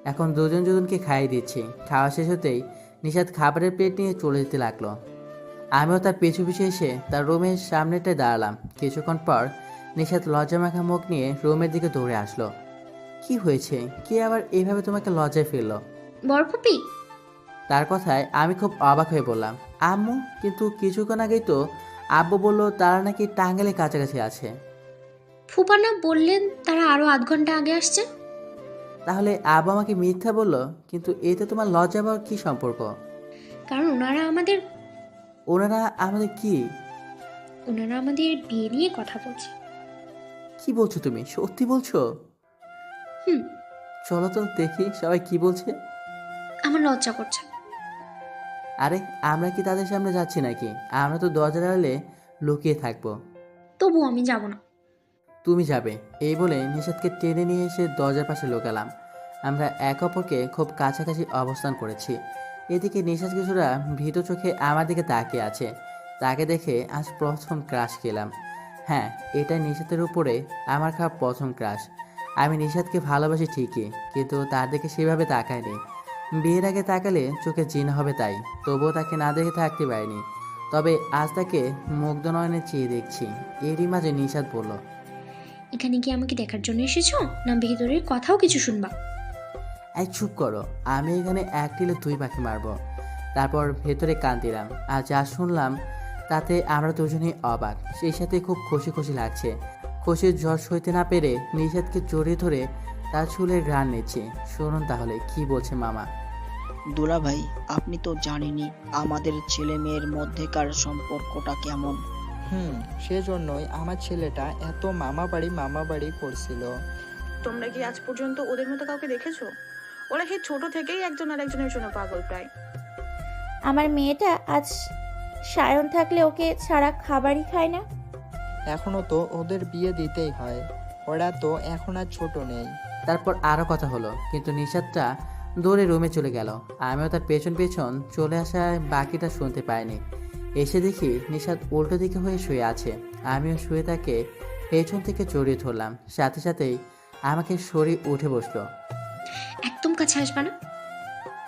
এখন দুজন দুজনকে খাইয়ে দিচ্ছি। খাওয়া শেষ হতেই নিশাত খাবারের প্লেট নিয়ে চলে যেতে লাগলো। আমিও তার পিছু পিছু এসে তার রুমের সামনেটায় দাঁড়ালাম। কিছুক্ষণ পর নিশাত লজ্জামাখা মুখ নিয়ে রুমের দিকে দৌড়ে আসলো। কি হয়েছে? কে আবার এইভাবে তোমাকে লজ্জায় ফেললো? বরফুপি, তার কথায় আমি খুব অবাক হয়ে বললাম, আম্মু, কিন্তু কিছুক্ষণ আগেই তো আব্বু বললো তারা নাকি টাঙ্গাইলের কাছাকাছি আছে। ফুপানা বললেন তারা আরো 8 ঘন্টা আগে আসছে। তাহলে আব্বু আমাকে মিথ্যা বললো, কিন্তু এতে তোমার লজ্জা পাওয়ার কি সম্পর্ক? কারণ ওনারা আমাদের কি বিয়ে নিয়ে কথা বলছে। কি বলছো তুমি? সত্যি বলছো? হুম। চলো তো দেখি সবাই কি বলছে। আমার লজ্জা করছে। আরে আমরা কি তাদের সামনে যাচ্ছি নাকি? আমরা তো দরজার আড়ালে লুকিয়ে থাকবো। তবু আমি যাব না। তুমি যাবে। এই বলে নিষাদকে টেনে নিয়ে এসে দরজার পাশে লুকালাম। আমরা এক অপরকে খুব কাছাকাছি অবস্থান করেছি। এদিকে নিষাদ কিছুটা ভীত চোখে আমার দিকে তাকিয়ে আছে। তাকে দেখে আজ প্রথম ক্রাশ খেলাম। হ্যাঁ, এটা নিষাদের উপরে আমার খাওয়া প্রথম ক্রাশ। আমি নিষাদকে ভালোবাসি ঠিকই, কিন্তু তার দিকে সেভাবে তাকাইনি। বিয়ের আগে তাকালে চোখে জিন হবে, তাই তবুও তাকে না দেখে থাকতে পারিনি। তবে আজ তাকে মুগ্ধ নয়নে চেয়ে দেখছি। এরই মাঝে নিষাদ বলল, এখানে কি আমাকে দেখার জন্য এসেছো, না ভেতরের কথাও কিছু শুনবা? এই চুপ করো, আমি এখানে এক টিলে 2 পাখি মারবো। তারপর ভেতরে কান দিলাম। আর যা শুনলাম তাতে আমরা দুজনেই অবাক, সেই সাথে খুব খুশি খুশি লাগছে। খুশির জ্বর সইতে না পেরে নিষাদকে জড়িয়ে ধরে তার চুলের ঘ্রাণ নিচ্ছে। শুনুন তাহলে কি বলছে মামা। দুলা ভাই, আপনি তো জানেনই আমাদের ছেলে মেয়ের মধ্যেকার সম্পর্কটা কেমন। সেজন্যই আমার ছেলেটা এত মামা বাড়ি করছিল। তোমরা কি আজ পর্যন্ত ওদের মতো কাউকে দেখেছো? ওরা সেই ছোট থেকেই একজন আর একজনের জন্য পাগল প্রায়। আমার মেয়েটা আজ সায়ন থাকলে ওকে ছাড়া খাবারই খায় না। এখনো তো ওদের বিয়ে দিতেই হয়, ওরা তো এখন আর ছোট নেই। তারপর আরও কথা হলো, কিন্তু নিষাদটা দৌড়ে রুমে চলে গেল। আমিও তার পেছন পেছন চলে আসায় বাকিটা শুনতে পাইনি। এসে দেখি নিষাদ উল্টো দিকে হয়ে শুয়ে আছে। আমিও শুয়ে তাকে পেছন থেকে জড়িয়ে ধরলাম। সাথে সাথেই আমাকে সরিয়ে উঠে বসলো। একদম কাছে আসবা না।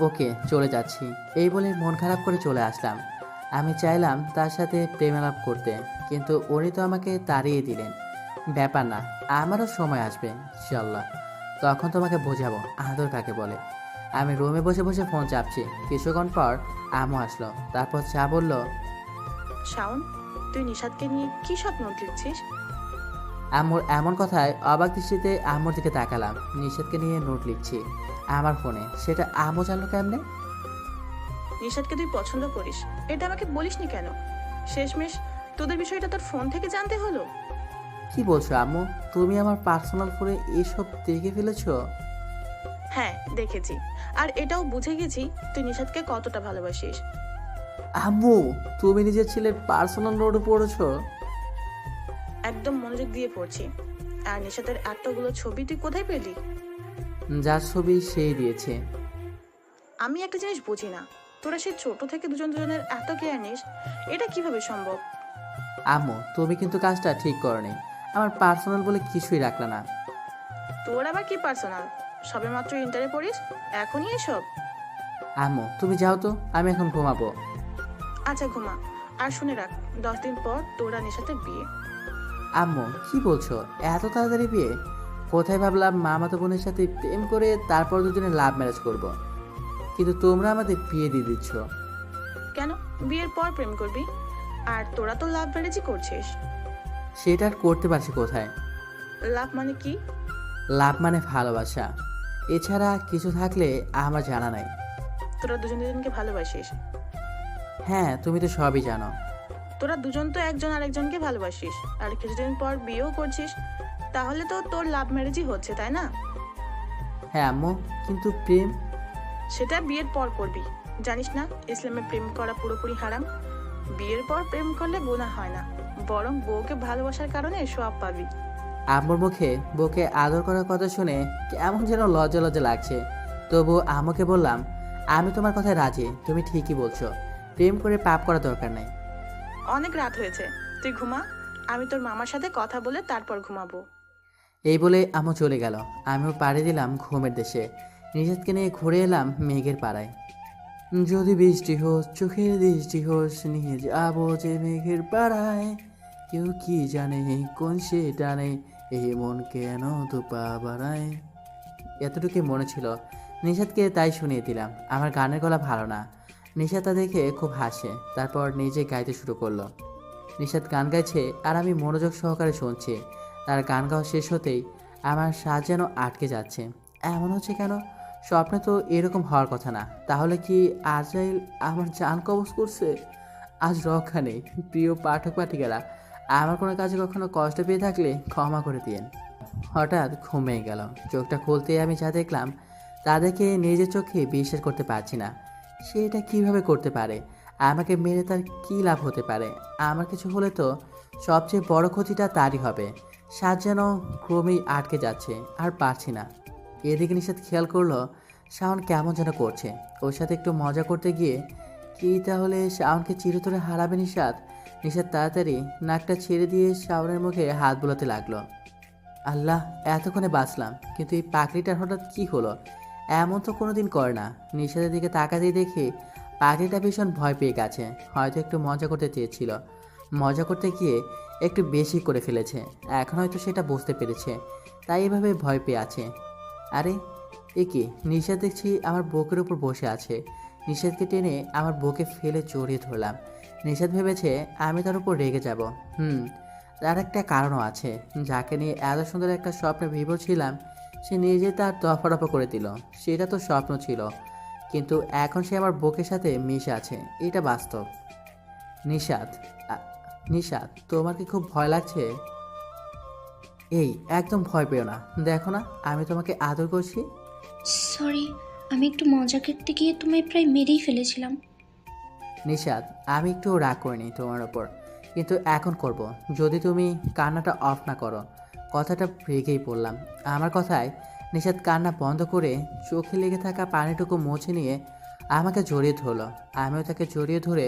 ওকে, চলে যাচ্ছি। এই বলে মন খারাপ করে চলে আসলাম। আমি চাইলাম তার সাথে প্রেমালাপ করতে, কিন্তু উনি তো আমাকে তাড়িয়ে দিলেন। ব্যাপার না, আমারও সময় আসবে ইনশাল্লাহ, তখন তোমাকে বোঝাবো আদর কাকে বলে। আমি রুমে বসে বসে ফোন চাপছি। কিছুক্ষণ পর আমও আসলো। তারপর চা বলল, শাওন, তুই নিশাদকে নিয়ে কি স্বপ্ন লিখছিস? আম্মুর এমন কথায় অবাক দৃষ্টিতে আম্মুর দিকে তাকালাম। নিষাদকে নিয়ে নোট লিখছি আমার ফোনে। সেটা আম্মু জানলো কেমনে? নিশাদকে তুই পছন্দ করিস, এটা আমাকে বলিসনি কেন? শেষমেশ তোদের বিষয়টা তোর ফোন থেকে জানতে হলো। কি বলছো আম্মু? তুমি আমার পার্সোনাল ফোনে এসব দেখে ফেলেছো? হ্যাঁ, দেখেছি। আর এটাও বুঝে গেছি তুই নিশাদকে কতটা ভালোবাসিস। আম্মু, তুমি নিজের ছেলের পার্সোনাল নোটে পড়েছো? একদম মনোযোগ দিয়ে পড়ছি। আর নিশাদের এতগুলো ছবি তুই কোথায় পেলি? যার ছবি সেই দিয়েছে। আমি একটা জিনিস বুঝি না, তোরা সেই ছোট থেকে দুজন দুজনের এত কেয়ার নিস, এটা কিভাবে সম্ভব? আম্মু, তুমি কিন্তু কাজটা ঠিক করনি। আমার পার্সোনাল বলে কিছুই রাখলে না। তোর আবার কি পার্সোনাল? সবে মাত্র ইন্টারে পড়িস, এখনই এসব? আম্মু, তুমি যাও তো, আমি এখন ঘুমাবো। আচ্ছা ঘুমা। আর শুনে রাখ, 10 দিন পর তোরা নিশাতের বিয়ে। আম্মু, কি বলছো? এত তাড়াতাড়ি বিয়ে? কোথায় ভাবলাম মামাতো বোনের সাথে প্রেম করে তারপর দুজনে লাভ ম্যারেজ করব। কিন্তু তোমরা আমাদের বিয়ে দিয়ে দিচ্ছ। কেন বিয়ের পর প্রেম করবি? আর তোরা তো লাভ ম্যারেজই করছিস। সেটা আর করতে পারছি কোথায়? লাভ মানে কি? লাভ মানে ভালোবাসা, এছাড়া কিছু থাকলে আমার জানা নাই। তোরা দুজন দুজনকে ভালোবাসিস? হ্যাঁ, তুমি তো সবই জানো। তোরা দুজন তো একজন আরেকজনকে ভালোবাসিস, আর কিছুদিন পর বিয়েও করছিস, তাহলে তো তোর লাভ ম্যারেজই হচ্ছে, তাই না? হ্যাঁ আম্মু, কিন্তু প্রেম? সেটা বিয়ের পর করবি। জানিস না ইসলামে প্রেম করা পুরোপুরি হারাম। বিয়ের পর প্রেম করলে গুনাহ হয় না, বরং বউকে ভালোবাসার কারণে সওয়াব পাবি। আম্মুর মুখে বউকে আদর করার কথা শুনে কেমন যেন লজ্জা লজ্জা লাগছে। তবু আম্মুকে বললাম, আমি তোমার কথায় রাজি। তুমি ঠিকই বলছো, প্রেম করে পাপ করা দরকার নাই। অনেক রাত হয়েছে, তুই ঘুমা। আমি তোর মামার সাথে কথা বলে তারপর ঘুমাবো। এই বলে আম্মু চলে গেল। আমিও পাড়ি দিলাম ঘুমের দেশে। নিষাদকে নিয়ে ঘুরে এলাম মেঘের পাড়ায়। যদি বৃষ্টি হোস চোখের দৃষ্টি হোস নিয়ে যাবো যে মেঘের পাড়ায়, কেউ কি জানে কোন সে টানে এই মন কেন তো পা বাড়ায়। এতটুকু মনে ছিল, নিষাদকে তাই শুনিয়ে দিলাম। আমার গানের গলা ভালো না। নিষাদ তা দেখে খুব হাসে, তারপর নিজে গাইতে শুরু করলো। নিষাদ গান গাইছে আর আমি মনোযোগ সহকারে শুনছি। তার গান গাওয়া শেষ হতেই আমার শ্বাস যেন আটকে যাচ্ছে। এমন হচ্ছে কেন? স্বপ্নে তো এরকম হওয়ার কথা না। তাহলে কি আজরাইল আমার জান কবজ করছে? আজ রক্ষা নেই। প্রিয় পাঠক পাঠিকারা, আমার কোনো কাজে কখনো কষ্ট পেয়ে থাকলে ক্ষমা করে দিয়েন। হঠাৎ ঘুমিয়ে গেল। চোখটা খুলতেই আমি যা দেখলাম তা দেখে নিজের চোখে বিশ্বাস করতে পারছি না। সে এটা কীভাবে করতে পারে? আমাকে মেরে তার কী লাভ হতে পারে? আমার কিছু হলে তো সবচেয়ে বড় ক্ষতিটা তারই হবে। শ্বাস যেন ক্রমেই আটকে যাচ্ছে, আর পারছি না। এদিকে নিষাদ খেয়াল করলো শাওন কেমন যেন করছে। ওর সাথে একটু মজা করতে গিয়ে কি তাহলে শাওনকে চিরতরে হারাবে নিষাদ? নিষাদ তাড়াতাড়ি নাকটা ছেড়ে দিয়ে শাওনের মুখে হাত বুলাতে লাগলো। আল্লাহ, এতক্ষণে বাঁচলাম, কিন্তু এই পাখিটার হঠাৎ কি হলো? এমন তো কোনোদিন করে না। নিষাদের দিকে তাকাতেই দেখি পাখিটা ভীষণ ভয় পেয়ে গেছে। হয়তো একটু মজা করতে চেয়েছিল, মজা করতে গিয়ে একটু বেশি করে ফেলেছে। এখন হয়তো সেটা বুঝতে পেরেছে, তাই এভাবে ভয় পেয়ে আছে। আরে এ কি? নিষাদ দেখছি আমার বুকের উপর বসে আছে। নিষাদকে টেনে আমার বুকে ফেলে জড়িয়ে ধরলাম। নিষাদ ভেবেছে আমি তার উপর রেগে যাব। তার একটা কারণও আছে। যাকে নিয়ে এত সুন্দর একটা স্বপ্নে বিভোর ছিলাম, সে নিজে তার দফারফা করে দিল। সেটা তো স্বপ্ন ছিল, কিন্তু এখন সে আমার বুকের সাথে মিশে আছে, এটা বাস্তব। নিষাদ, নিষাদ, তোমার কি খুব ভয় লাগছে? এই, একদম ভয় পেও না। দেখো না আমি তোমাকে আদর করছি। সরি, আমি একটু মজা করতে গিয়ে তোমায় প্রায় মেরেই ফেলেছিলাম। নিষাদ, আমি একটু রাগ করিনি তোমার ওপর, কিন্তু এখন করব যদি তুমি কান্নাটা অফ না করো। কথাটা রেগেই পড়লাম। আমার কথায় নিষাদ কান্না বন্ধ করে চোখে লেগে থাকা পানিটুকু মুছে নিয়ে আমাকে জড়িয়ে ধরলো। আমিও তাকে জড়িয়ে ধরে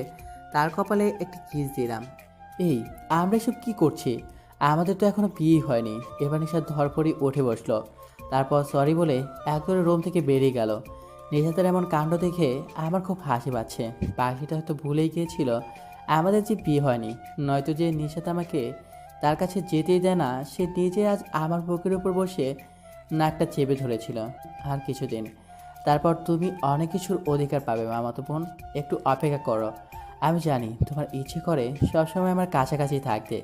তার কপালে একটি কিস দিলাম। এই, আমরা এসব কী করছি? আমাদের তো এখনো বিয়ে হয়নি। এবার নিষাদ ধরপড়ি উঠে বসলো, তারপর সরি বলে একবারে রুম থেকে বেরিয়ে গেল। নিষাদের এমন কাণ্ড দেখে আমার খুব হাসি পাচ্ছে। পাখিটা হয়তো ভুলেই গিয়েছিল আমাদের যে বিয়ে হয়নি। নয়তো যে নিষাদ আমাকে তার কাছে যেতেই দেয় না, সে নিজে আজ আমার বুকের উপর বসে নাকটা চেপে ধরেছিল। আর কিছুদিন, তারপর তুমি অনেক কিছুর অধিকার পাবে মামাতো বোন। একটু অপেক্ষা করো। আমি জানি তোমার ইচ্ছে করে সবসময় আমার কাছাকাছি থাকতে,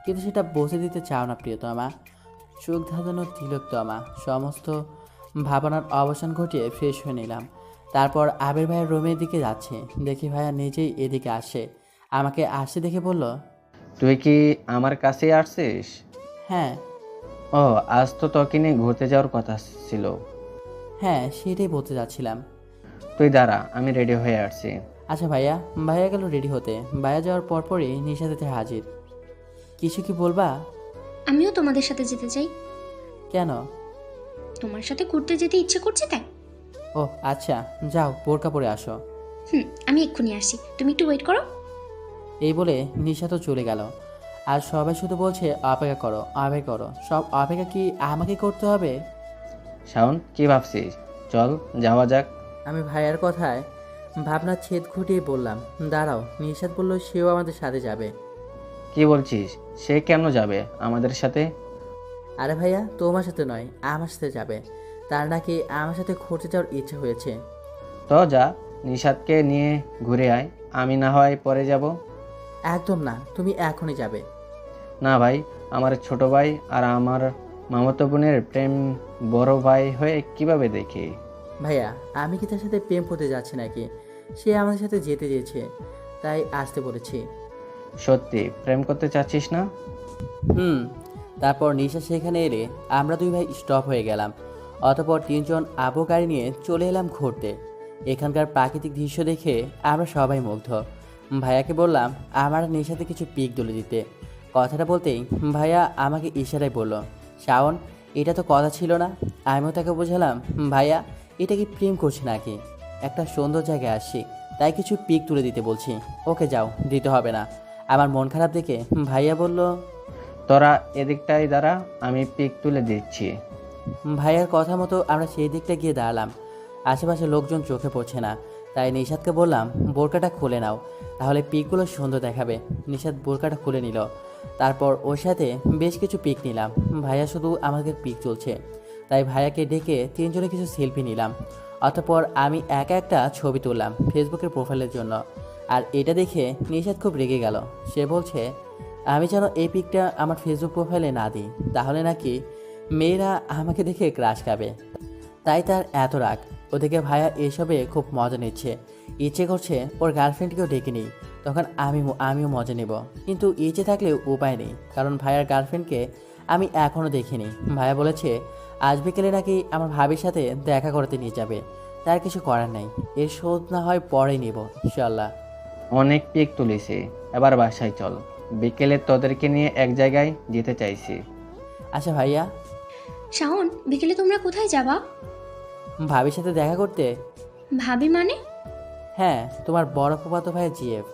কিন্তু সেটা বসে দিতে চাও না প্রিয়তমা। চোখ ধাঁধানো তিলোত্তমা। সমস্ত ভাবনার অবসান ঘটিয়ে ফ্রেশ হয়ে নিলাম। তারপর আবির ভাইয়ের রুমের দিকে যাচ্ছে, দেখি ভাইয়া নিজেই এদিকে আসে। আমাকে আসতে দেখে বলল, তুই কি আমার কাছেই আসছিস? হ্যাঁ। ও, আজ তো তোকে নিয়ে ঘুরতে যাওয়ার কথা ছিল। হ্যাঁ, সেটাই বলতে যাচ্ছিলাম। তুই দাঁড়া, আমি রেডি হয়ে আসছি। আচ্ছা ভাইয়া। ভাইয়া গেল রেডি হতে। ভাইয়া যাওয়ার পরপরই নিশাতে হাজির। কিছু কি বলবা? আমিও তোমাদের সাথে যেতে চাই। কেন? তোমার সাথে ঘুরতে যেতে ইচ্ছে করছে তাই। ও আচ্ছা, যাও বোরকা পরে আসো। আমি এক্ষুনি আসছি, তুমি একটু ওয়েট করো। এই বলে নিশা তো চলে গেল। আর সবাই শুধু বলছে অপেক্ষা করো, অপেক্ষা করো। সব অপেক্ষা কি আমাকে করতে হবে? শাওন, কি ভাবছিস? চল যাওয়া যাক। আমি ভাইয়ার কথায় ভাবনার ছেদ ঘটিয়ে বললাম, দাঁড়াও। নিশাদ বলল সেও আমাদের সাথে যাবে। কি বলছিস? সে কেন যাবে আমাদের সাথে? আরে ভাইয়া, তোমার সাথে নয়, আমার সাথে যাবে। তার নাকি আমার সাথে ঘুরতে যাওয়ার ইচ্ছে হয়েছে। তো যা, নিশাদকে নিয়ে ঘুরে আয়। আমি না হয় পরে যাব। একদম না, তুমি এখনই যাবে। না ভাই, আমার ছোট ভাই আর আমার মামাতো বোনের প্রেম বড় ভাই হয়ে কিভাবে দেখি? ভাইয়া, আমি কি তার সাথে প্রেম করতে যাচ্ছি নাকি? সে আমাদের সাথে যেতে চেয়েছে, তাই আসতে বলেছি। সত্যি প্রেম করতে চাচ্ছিস না? তারপর নিশা সেখানে এলে আমরা দুই ভাই স্টপ হয়ে গেলাম। অতপর তিনজন আবু গাড়ি নিয়ে চলে এলাম ঘুরতে। এখানকার প্রাকৃতিক দৃশ্য দেখে আমরা সবাই মুগ্ধ। ভাইয়াকে বললাম আমার নিশাতে কিছু পিক তুলে দিতে। কথাটা বলতেই ভাইয়া আমাকে ইশারায় বলল, শাওন, এটা তো কথা ছিল না। আমিও তাকে বোঝালাম, ভাইয়া এটা কি প্রেম করছে নাকি? একটা সুন্দর জায়গায় আসছি, তাই কিছু পিক তুলে দিতে বলছি। ওকে যাও, দিতে হবে না। আমার মন খারাপ দেখে ভাইয়া বলল, তোরা এদিকটাই দাঁড়া, আমি পিক তুলে দিচ্ছি। ভাইয়ার কথা মতো আমরা সেই দিকটা গিয়ে দাঁড়ালাম। আশেপাশে লোকজন চোখে পড়ছে না, তাই নিশাদকে বললাম বোরকাটা খুলে নাও, তাহলে পিকগুলো সুন্দর দেখাবে। নিশাদ বোরকাটা খুলে নিল। তারপর ওর সাথে বেশ কিছু পিক নিলাম। ভাইয়া শুধু আমাদের পিক চলছে, তাই ভাইয়াকে ডেকে তিনজনে কিছু সেলফি নিলাম। অতঃপর আমি একা একটা ছবি তুললাম ফেসবুকের প্রোফাইলের জন্য। আর এটা দেখে নিশাদ খুব রেগে গেল। সে বলছে আমি যেন এই পিকটা আমার ফেসবুক প্রোফাইলে না দিই, তাহলে নাকি মেয়েরা আমাকে দেখে ক্রাশ খাবে। তাই তার এত রাগ। ওদিকে ভাইয়া এসবে খুব মজা নিচ্ছে। ইচ্ছে করছে ওর গার্লফ্রেন্ডকেও ডেকে নিই, তখন আমিও মজা নেব। কিন্তু ইচ্ছে থাকলেও উপায় নেই, কারণ ভাইয়ার গার্লফ্রেন্ডকে আমি এখনও দেখিনি। ভাইয়া বলেছে আজ বিকেলে নাকি আমার ভাবির সাথে দেখা করতে নিয়ে যাবে। তার কিছু করার নেই, এর শোধ না হয় পরে নিব ইনশাল্লাহ। অনেক পিক তুলেছি, এবার বাসায় চল। বিকেলে তোদেরকে নিয়ে এক জায়গায় যেতে চাইছি। আচ্ছা ভাইয়া। শাওন, বিকেলে তোমরা কোথায় যাবা? ভাবির সাথে দেখা করতে? ভাবি মানে? হ্যাঁ, তোমার বড় ফুফাতো ভাইয়া জিএফ।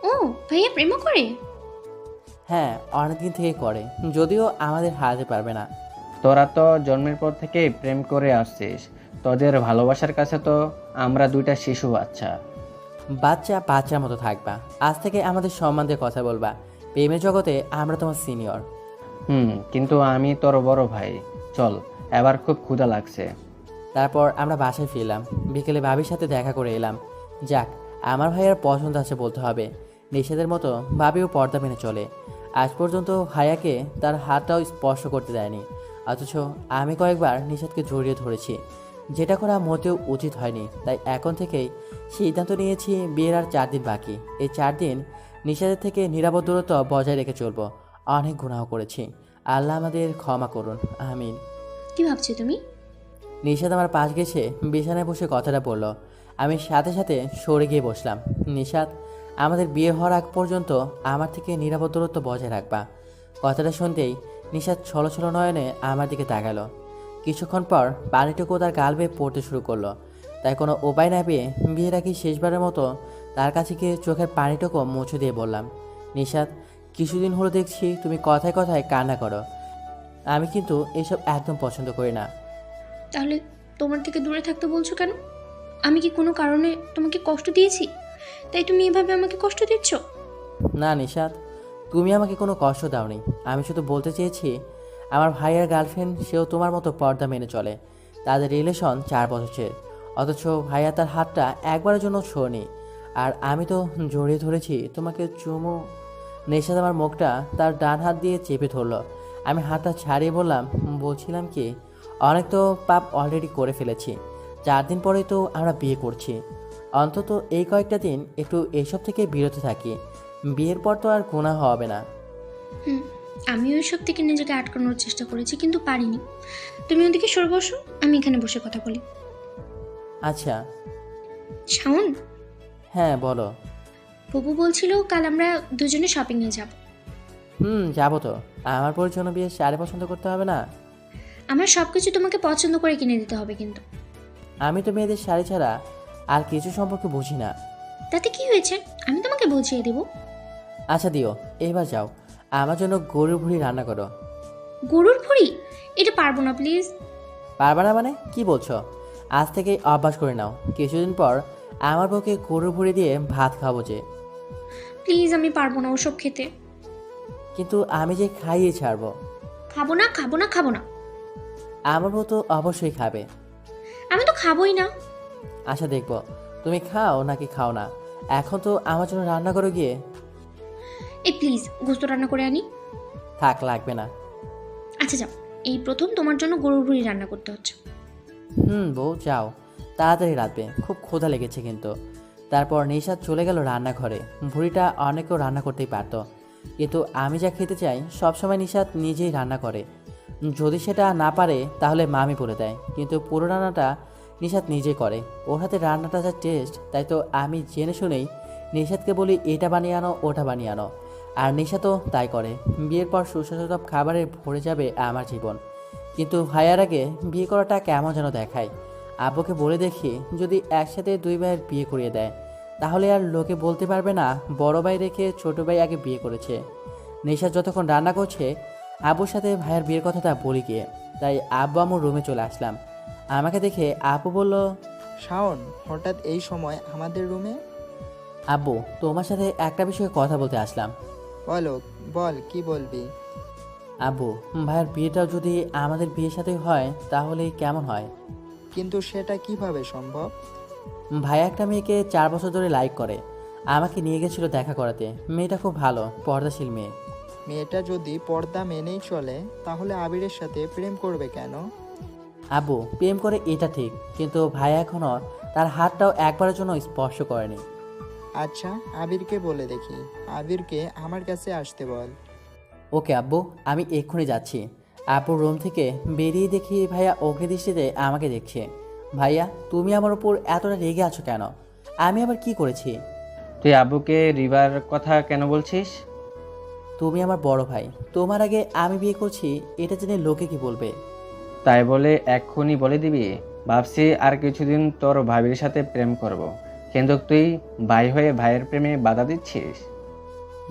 ও, ভাইয়া প্রেমও করে? হ্যাঁ, অনেকদিন থেকে করে, যদিও আমাদের হারাতে পারবে না। তোরা তো জন্মের পর থেকেই প্রেম করে আসছিস, তোদের ভালোবাসার কাছে তো আমরা দুইটা শিশু বাচ্চা। বাচ্চা বাচ্চার মতো থাকবা, আজ থেকে আমাদের সম্মান দিয়ে কথা বলবা। প্রেমের জগতে আমরা তোমার সিনিয়র। কিন্তু আমি তোর বড় ভাই। চল, এবার খুব ক্ষুধা লাগছে। তারপর আমরা বাসায় ফিরলাম। বিকেলে ভাবির সাথে দেখা করে এলাম। যাক, আমার ভাইয়ার পছন্দ আছে বলতে হবে। নিষেধের মতো ভাবিও পর্দা মেনে চলে। আজ পর্যন্ত ভাইয়াকে তার হাতটাও স্পর্শ করতে দেয়নি, অথচ আমি কয়েকবার নিষেধকে জড়িয়ে ধরেছি, যেটা করা মোটেও উচিত হয়নি। তাই এখন থেকেই সিদ্ধান্ত নিয়েছি বিয়ের আর 4 দিন বাকি। এই 4 দিন নিষেধের থেকে নিরাপদ দূরত্ব বজায় রেখে চলবো। অনেক গুনাহ করেছি, আল্লাহ আমাদের ক্ষমা করুন, আমিন। কি ভাবছো তুমি? নিশাদ আমার পাশ গেছে, বিছানায় বসে কথাটা বলল। আমি সাথে সাথে সরে গিয়ে বসলাম। নিশাদ, আমাদের বিয়ে হওয়ার আগ পর্যন্ত আমার থেকে নিরাপদ দূরত্ব বজায় রাখবা। কথাটা শুনতেই নিশাদ ছলছল নয়নে আমার দিকে তাকালো। কিছুক্ষণ পর পানিটুকু তার গাল বেয়ে পড়তে শুরু করলো। তাই কোনো উপায় না পেয়ে বিয়ের আগে শেষবারের মতো তার কাছে গিয়ে চোখের পানিটুকু মুছে দিয়ে বললাম, নিশাদ, কিছুদিন হলো দেখছি তুমি কথায় কথায় কান্না করো। আমি কিন্তু এসব একদম পছন্দ করি না। তাহলে তোমার থেকে দূরে থাকতে বলছো কেন? আমি কি কোনো কারণে তোমাকে কষ্ট দিয়েছি, তাই তুমি এভাবে আমাকে কষ্ট দিচ্ছ? না নিশাদ, তুমি আমাকে কোনো কষ্ট দাওনি। আমি শুধু বলতে চেয়েছি আমার ভাইয়ের গার্লফ্রেন্ড, সেও তোমার মতো পর্দা মেনে চলে। তাদের রিলেশন 4 বছরের, অথচ ভাইয়া তার হাতটা একবারের জন্য ছোঁয়নি। আর আমি তো জড়িয়ে ধরেছি তোমাকে চুমু। নিশাদ আমার মুখটা তার ডান হাত দিয়ে চেপে ধরলো। আমি হাতটা ছাড়িয়ে বললাম, বলছিলাম কি, অনেক তো পাপ অলরেডি করে ফেলেছি। 4 দিন পরেই তো আমরা বিয়ে করছি। অন্তত এই কয়েকটা দিন একটু এইসব থেকে বিরত থাকি। বিয়ের পর তো আর গুনাহ হবে না। আমি ওই সব থেকে নিজেকে আটকানোর চেষ্টা করেছি, কিন্তু পারিনি। তুমি ওদিকে সরে বসো, আমি এখানে বসে কথা বলি। আচ্ছা। শাওন, হ্যাঁ বলো। ফুপু বলছিল কাল আমরা দুজনে শপিংয়ে যাব। যাবো তো। আমার পরিচন্ন বিয়ে শাড়ি পছন্দ করতে হবে না? আমার সব কিছু তোমাকে পছন্দ করে কিনে দিতে হবে কিন্তু। আমি তো মেয়েদের শাড়ি ছাড়া আর কিছু সম্পর্কে বুঝি না। তাতে কি হয়েছে, আমি তোমাকে বুঝিয়ে দেব। আচ্ছা দিও, এবার যাও, আমার জন্য গরুর ভুঁড়ি রান্না করো। গরুর ভুঁড়ি? এটা পারবো না প্লিজ। পারবা না মানে কি বলছো? আজ থেকে অভ্যাস করে নাও, কিছুদিন পর আমার বউকে গরুর ভুঁড়ি দিয়ে ভাত খাবো যে। প্লিজ, আমি পারবো না ওসব খেতে। কিন্তু আমি যে খাইয়ে ছাড়বো। খাবো না, খাবো না, খাবো না। আমার বউ তো অবশ্যই খাবে। আমি তো খাবোই না। আচ্ছা দেখবো তুমি খাও নাকি খাও না। এখন তো আমার জন্য রান্না করো গিয়ে। এই প্লিজ, গোস্ত রান্না করে আনি। থাক, লাগবে না। আচ্ছা যাও, এই প্রথম তোমার জন্য গরুর ভুঁড়ি রান্না করতে হচ্ছে। বউ যাও, তাড়াতাড়ি রাখবে, খুব ক্ষুধা লেগেছে কিন্তু। তারপর নিশাদ চলে গেল রান্নাঘরে। ভুঁড়িটা অনেকেও রান্না করতেই পারতো, কিন্তু আমি যা খেতে চাই সবসময় নিশাদ নিজেই রান্না করে। যদি সেটা না পারে তাহলে মামি বলে দেয়, কিন্তু পুরো রান্নাটা নিশাদ নিজেই করে। ওর হাতে রান্নাটা যা টেস্ট, তাই তো আমি জেনে শুনেই নিশাদকে বলি এটা বানিয়ে আনো, ওটা বানিয়ে আনো, আর নিশাদও তাই করে। বিয়ের পর সুস্বাদু সব খাবারে ভরে যাবে আমার জীবন। কিন্তু ভাইয়ার আগে বিয়ে করাটা কেমন যেন দেখায়। আব্বুকে বলে দেখি যদি একসাথে 2 ভাইয়ের বিয়ে করিয়ে দেয়, তাহলে আর লোকে বলতে পারবে না বড় ভাই রেখে ছোট ভাই আগে বিয়ে করেছে। নিশাদ যতক্ষণ রান্না করছে আব্বুর সাথে ভাইয়ের বিয়ের কথাটা বলি গিয়ে। তাই আব্বু আমার রুমে চলে আসলাম। আমাকে দেখে আপু বলল, শাওন, হঠাৎ এই সময় আমাদের রুমে? আব্বু তোমার সাথে একটা বিষয়ে কথা বলতে আসলাম। বলো, বল কি বলবি? আব্বু, ভাইয়ের বিয়েটাও যদি আমাদের বিয়ের সাথে হয় তাহলে কেমন হয়? কিন্তু সেটা কিভাবে সম্ভব? ভাই একটা মেয়েকে 4 বছর ধরে লাইক করে, আমাকে নিয়ে গেছিল দেখা করাতে। মেয়েটা খুব ভালো, পর্দাশীল মেয়ে। মেয়েটা যদি পর্দা মেনেই চলে তাহলে আবিরের সাথে প্রেম করবে কেন? আব্বু, প্রেম করে এটা ঠিক, কিন্তু ভাই এখনো তার হাতটাও একবারের জন্য স্পর্শ করেনি। আচ্ছা, আবিরকে বলে দেখি। আবিরকে আমার কাছে আসতে বল। ওকে আব্বু, আমি এক্ষুনি যাচ্ছি। আপুর রুম থেকে বেরিয়ে দেখি ভাইয়া অগ্নিদৃষ্টিতে আমাকে দেখছে। ভাইয়া, তুমি আমার উপর এতটা রেগে আছো কেন? আমি আবার কি করেছি? তুই আব্বুকে রিবার কথা কেন বলছিস? তুমি আমার বড় ভাই, তোমার আগে আমি বিয়ে করছি, এটা জেনে লোকে কি বলবে? তাই বলে এক্ষুনি বলে দিবি? ভাবছি আর কিছুদিন তোর ভাবির সাথে প্রেম করব। কিন্তু তুই ভাই হয়ে ভাইয়ের প্রেমে বাধা দিচ্ছিস।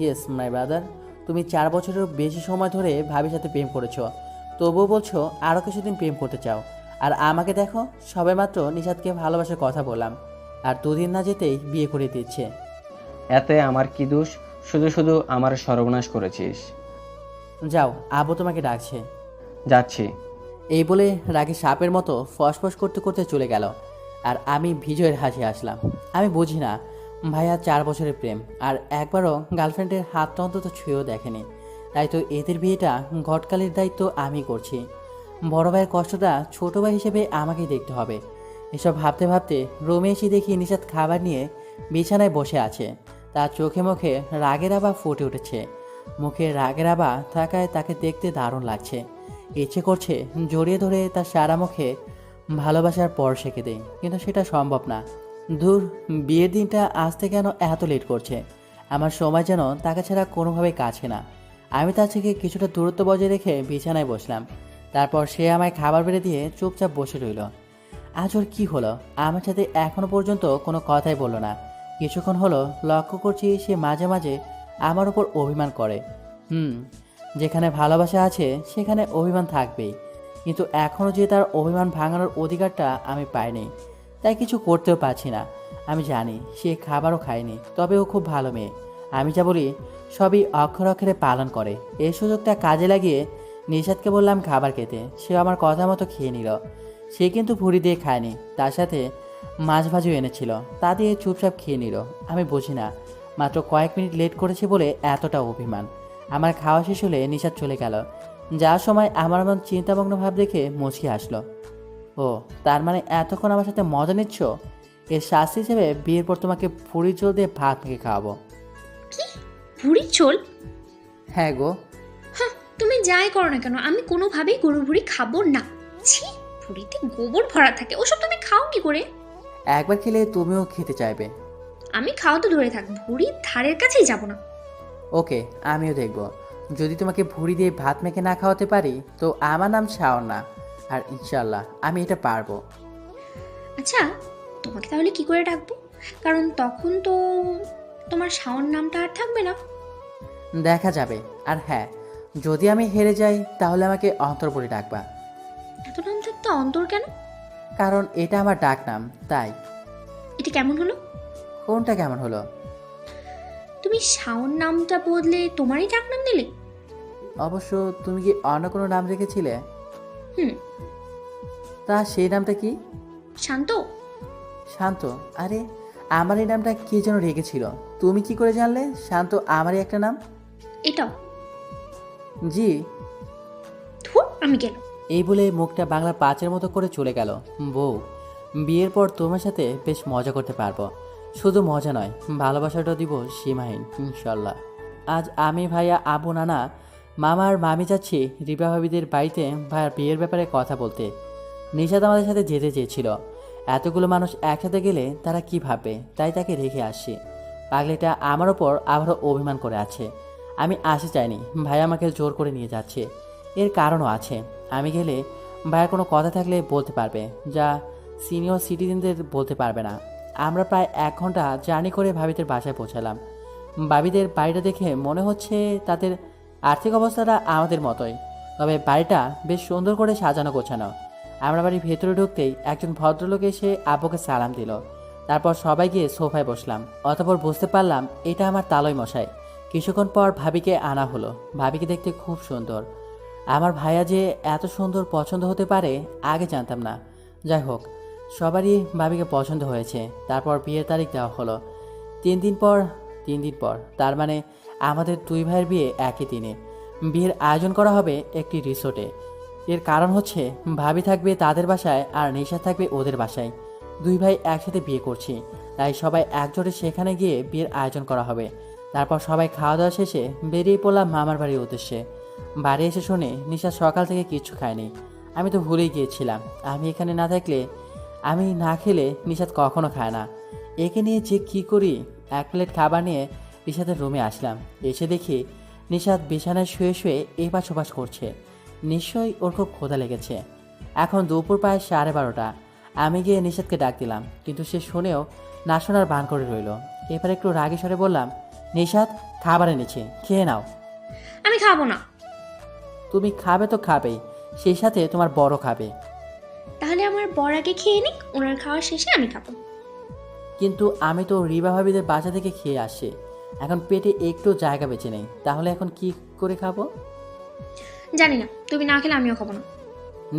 ইয়েস মাই ব্রাদার, তুমি 4 বছরের বেশি সময় ধরে ভাবির সাথে প্রেম করেছো, তবুও বলছো আরও কিছুদিন প্রেম করতে চাও। আর আমাকে দেখো, সবেমাত্র নিশাদকে ভালোবাসার কথা বললাম, আর দুদিন না যেতেই বিয়ে করে দিচ্ছে। এতে আমার কি দোষ? শুধু শুধু আমার সর্বনাশ করেছিস। যাও, আব্বু তোমাকে ডাকছে। যাচ্ছি। এই বলে রাগে সাপের মতো ফসফস করতে করতে চলে গেল। আর আমি বিজয়ের হাসি আসলাম। আমি বুঝি না, ভাইয়া 4 বছরের প্রেম, আর একবারও গার্লফ্রেন্ডের হাতটা অন্তত ছুঁয়েও দেখেনি। তাই তো এদের বিয়েটা ঘটকালির দায়িত্ব আমি করছি। বড় ভাইয়ের কষ্টটা ছোট ভাই হিসেবে আমাকেই দেখতে হবে। এসব ভাবতে ভাবতে রুমে এসে দেখি নিশাদ খাবার নিয়ে বিছানায় বসে আছে। তার চোখে মুখে রাগের আভা ফুটে উঠেছে। মুখে রাগের আভা থাকায় তাকে দেখতে দারুণ লাগছে। ইচ্ছে করছে জড়িয়ে ধরে তার সারা মুখে ভালোবাসার পর সেঁকে দেয়, কিন্তু সেটা সম্ভব না। দূর, বিয়ের দিনটা আসতে কেন এত লেট করছে? আমার সময় যেন তাকে ছাড়া কোনোভাবেই কাছে না। আমি তার থেকে কিছুটা দূরত্ব বজায় রেখে বিছানায় বসলাম। তারপর সে আমায় খাবার বেড়ে দিয়ে চুপচাপ বসে রইল। আজ ওর কী হলো? আমার সাথে এখনো পর্যন্ত কোনো কথাই বললো না। কিছুক্ষণ হলো লক্ষ্য করছি সে মাঝে মাঝে আমার উপর অভিমান করে। যেখানে ভালোবাসা আছে সেখানে অভিমান থাকবেই, কিন্তু এখনও যে তার অভিমান ভাঙানোর অধিকারটা আমি পাইনি, তাই কিছু করতেও পারছি না। আমি জানি সে খাবারও খায়নি, তবে ও খুব ভালো মেয়ে। আমি যা বলি সবই অক্ষরে অক্ষরে পালন করে। এই সুযোগটা কাজে লাগিয়ে নিশাদকে বললাম খাবার খেতে। সে আমার কথা মতো খেয়ে নিল। সে কিন্তু ভুঁড়ি দিয়ে খায়নি, তার সাথে মাছ ভাজিও এনেছিল, তা দিয়ে চুপচাপ খেয়ে নিল। আমি বুঝি না, মাত্র কয়েক মিনিট লেট করেছি বলে এতটা অভিমান। আমার খাওয়া শেষ হলে নিশাদ চলে গেল। যাওয়ার সময় আমার মন চিন্তামগ্ন ভাব দেখে মুচকি আসলো। ও, তার মানে এতক্ষণ আমার সাথে মজা নিচ্ছ? এর শাস্তি হিসেবে বিয়ের পর তোমাকে ভুঁড়ির জল দিয়ে ভাত মেখে খাওয়াবো। কি? ভুড়ি চোল? হ্যাঁ গো। হ্যাঁ, তুমি যাই করো না কেন, আমি কোনোভাবেই গরুর ভুড়ি খাবো না। ছি, ভুড়িতে গোবর ভরা থাকে, ওসব তুমি খাও কি করে? একবার খেলে তুমিও খেতে চাইবে। আমি খাওয়া তো ধরে থাক, ভুড়ির ধারের কাছেই যাব না। ওকে, আমিও দেখব। যদি তোমাকে ভুঁড়ি দিয়ে ভাত মেখে না খাওয়াতে পারি তো আমার নাম শাওন না। আর ইনশাল্লাহ আমি এটা পারবো। আচ্ছা, তোমাকে তাহলে কি করে ডাকবো? কারণ তখন তো তোমার শাওন নামটা আর থাকবে না। দেখা যাবে। আর হ্যাঁ, যদি আমি হেরে যাই তাহলে আমাকে অন্তর বলে ডাকবা। এত নাম থাকতে অন্তর কেন? কারণ এটা আমার ডাক নাম, তাই। এটা কেমন হলো? কোনটা কেমন হলো? তুমি শাওন নামটা বদলে তোমারই ডাক নাম দিলে। অবশ্য তুমি কি অন্য কোনো নাম রেখেছিলে? হুম। তা সেই নামটা কি? শান্ত। শান্ত? আরে, আমার এই নামটা কে যেন রেখেছিল। তুমি কি করে জানলে শান্ত আমারই একটা নাম? এটাও? জি। ধুর, আমি গেল। এই বলে মুখটা বাংলা 5-এর মতো করে চলে গেল। বউ, বিয়ের পর তোমার সাথে বেশ মজা করতে পারবো। শুধু মজা নয়, ভালোবাসাটাও দিব সীমাহীন ইনশাল্লাহ। আজ আমি, ভাইয়া, আবু, নানা, মামা আর মামি যাচ্ছি রিপা ভাবিদের বাড়িতে ভাইয়ার বিয়ের ব্যাপারে কথা বলতে। নিশাদ আমাদের সাথে যেতে চেয়েছিল। এতগুলো মানুষ একসাথে গেলে তারা কি ভাববে, তাই তাকে রেখে আসছি। পাগলিটা আমার ওপর আবারও অভিমান করে আছে। আমি আসতে চাইনি, ভাই আমাকে জোর করে নিয়ে যাচ্ছে। এর কারণও আছে। আমি গেলে ভাইয়ের কোনো কথা থাকলে বলতে পারবে, যা সিনিয়র সিটিজেনদের বলতে পারবে না। আমরা প্রায় 1 ঘন্টা জার্নি করে ভাবিদের বাসায় পৌঁছালাম। ভাবিদের বাড়িটা দেখে মনে হচ্ছে তাদের আর্থিক অবস্থাটা আমাদের মতোই, তবে বাড়িটা বেশ সুন্দর করে সাজানো গোছানো। আমরা বাড়ির ভেতরে ঢুকতেই একজন ভদ্রলোক এসে আব্বুকে সালাম দিল। তারপর সবাই গিয়ে সোফায় বসলাম। অতঃপর বুঝতে পারলাম এটা আমার তালই মশাই। কিছুক্ষণ পর ভাবিকে আনা হলো। ভাবিকে দেখতে খুব সুন্দর। আমার ভাইয়া যে এত সুন্দর পছন্দ হতে পারে আগে জানতাম না। যাই হোক, সবারই ভাবিকে পছন্দ হয়েছে। তারপর বিয়ের তারিখ দেওয়া হলো 3 দিন পর, তার মানে আমাদের 2 ভাইয়ের বিয়ে একই দিনে। বিয়ের আয়োজন করা হবে একটি রিসোর্টে। এর কারণ হচ্ছে ভাবি থাকবে তাদের বাসায় আর নিশা থাকবে ওদের বাসায়। 2 ভাই একসাথে বিয়ে করছি, তাই সবাই একজোটে সেখানে গিয়ে বিয়ের আয়োজন করা হবে। তারপর সবাই খাওয়া দাওয়া শেষে বেরিয়ে পড়লাম মামার বাড়ির উদ্দেশ্যে। বাড়ি এসে শুনে নিশা সকাল থেকে কিচ্ছু খায়নি। আমি তো ভুলেই গিয়েছিলাম আমি এখানে না থাকলে, আমি না খেলে নিশাত কখনো খায় না। একে নিয়ে যে কী করি। 1 প্লেট খাবার নিয়ে নিশাতের রুমে আসলাম। এসে দেখি নিশাত বিছানায় শুয়ে শুয়ে এপাশ ওপাশ করছে। নিশ্চয়ই ওর খুব ক্ষুধা লেগেছে। এখন দুপুর প্রায় 12:30। আমি গিয়ে নিশাতকে ডাক দিলাম, কিন্তু সে শুনেও না শোনার ভান করে রইল। এবার একটু রাগে স্বরে বললাম, নিশাত, খাবার এনেছি, খেয়ে নাও। আমি খাবো না। তুমি খাবে তো খাবেই, সেই সাথে তোমার বড় খাবে। তাহলে আমার বর আগে খেয়ে নিক, ওনার খাওয়া শেষে আমি খাবো। কিন্তু আমি তো রিবা ভাবিদের বাসা থেকে খেয়ে আসি, এখন পেটে একটু জায়গা বেঁচে নেই, তাহলে এখন কি করে খাবো? জানি না, তুমি না খেলে আমিও খাবো না।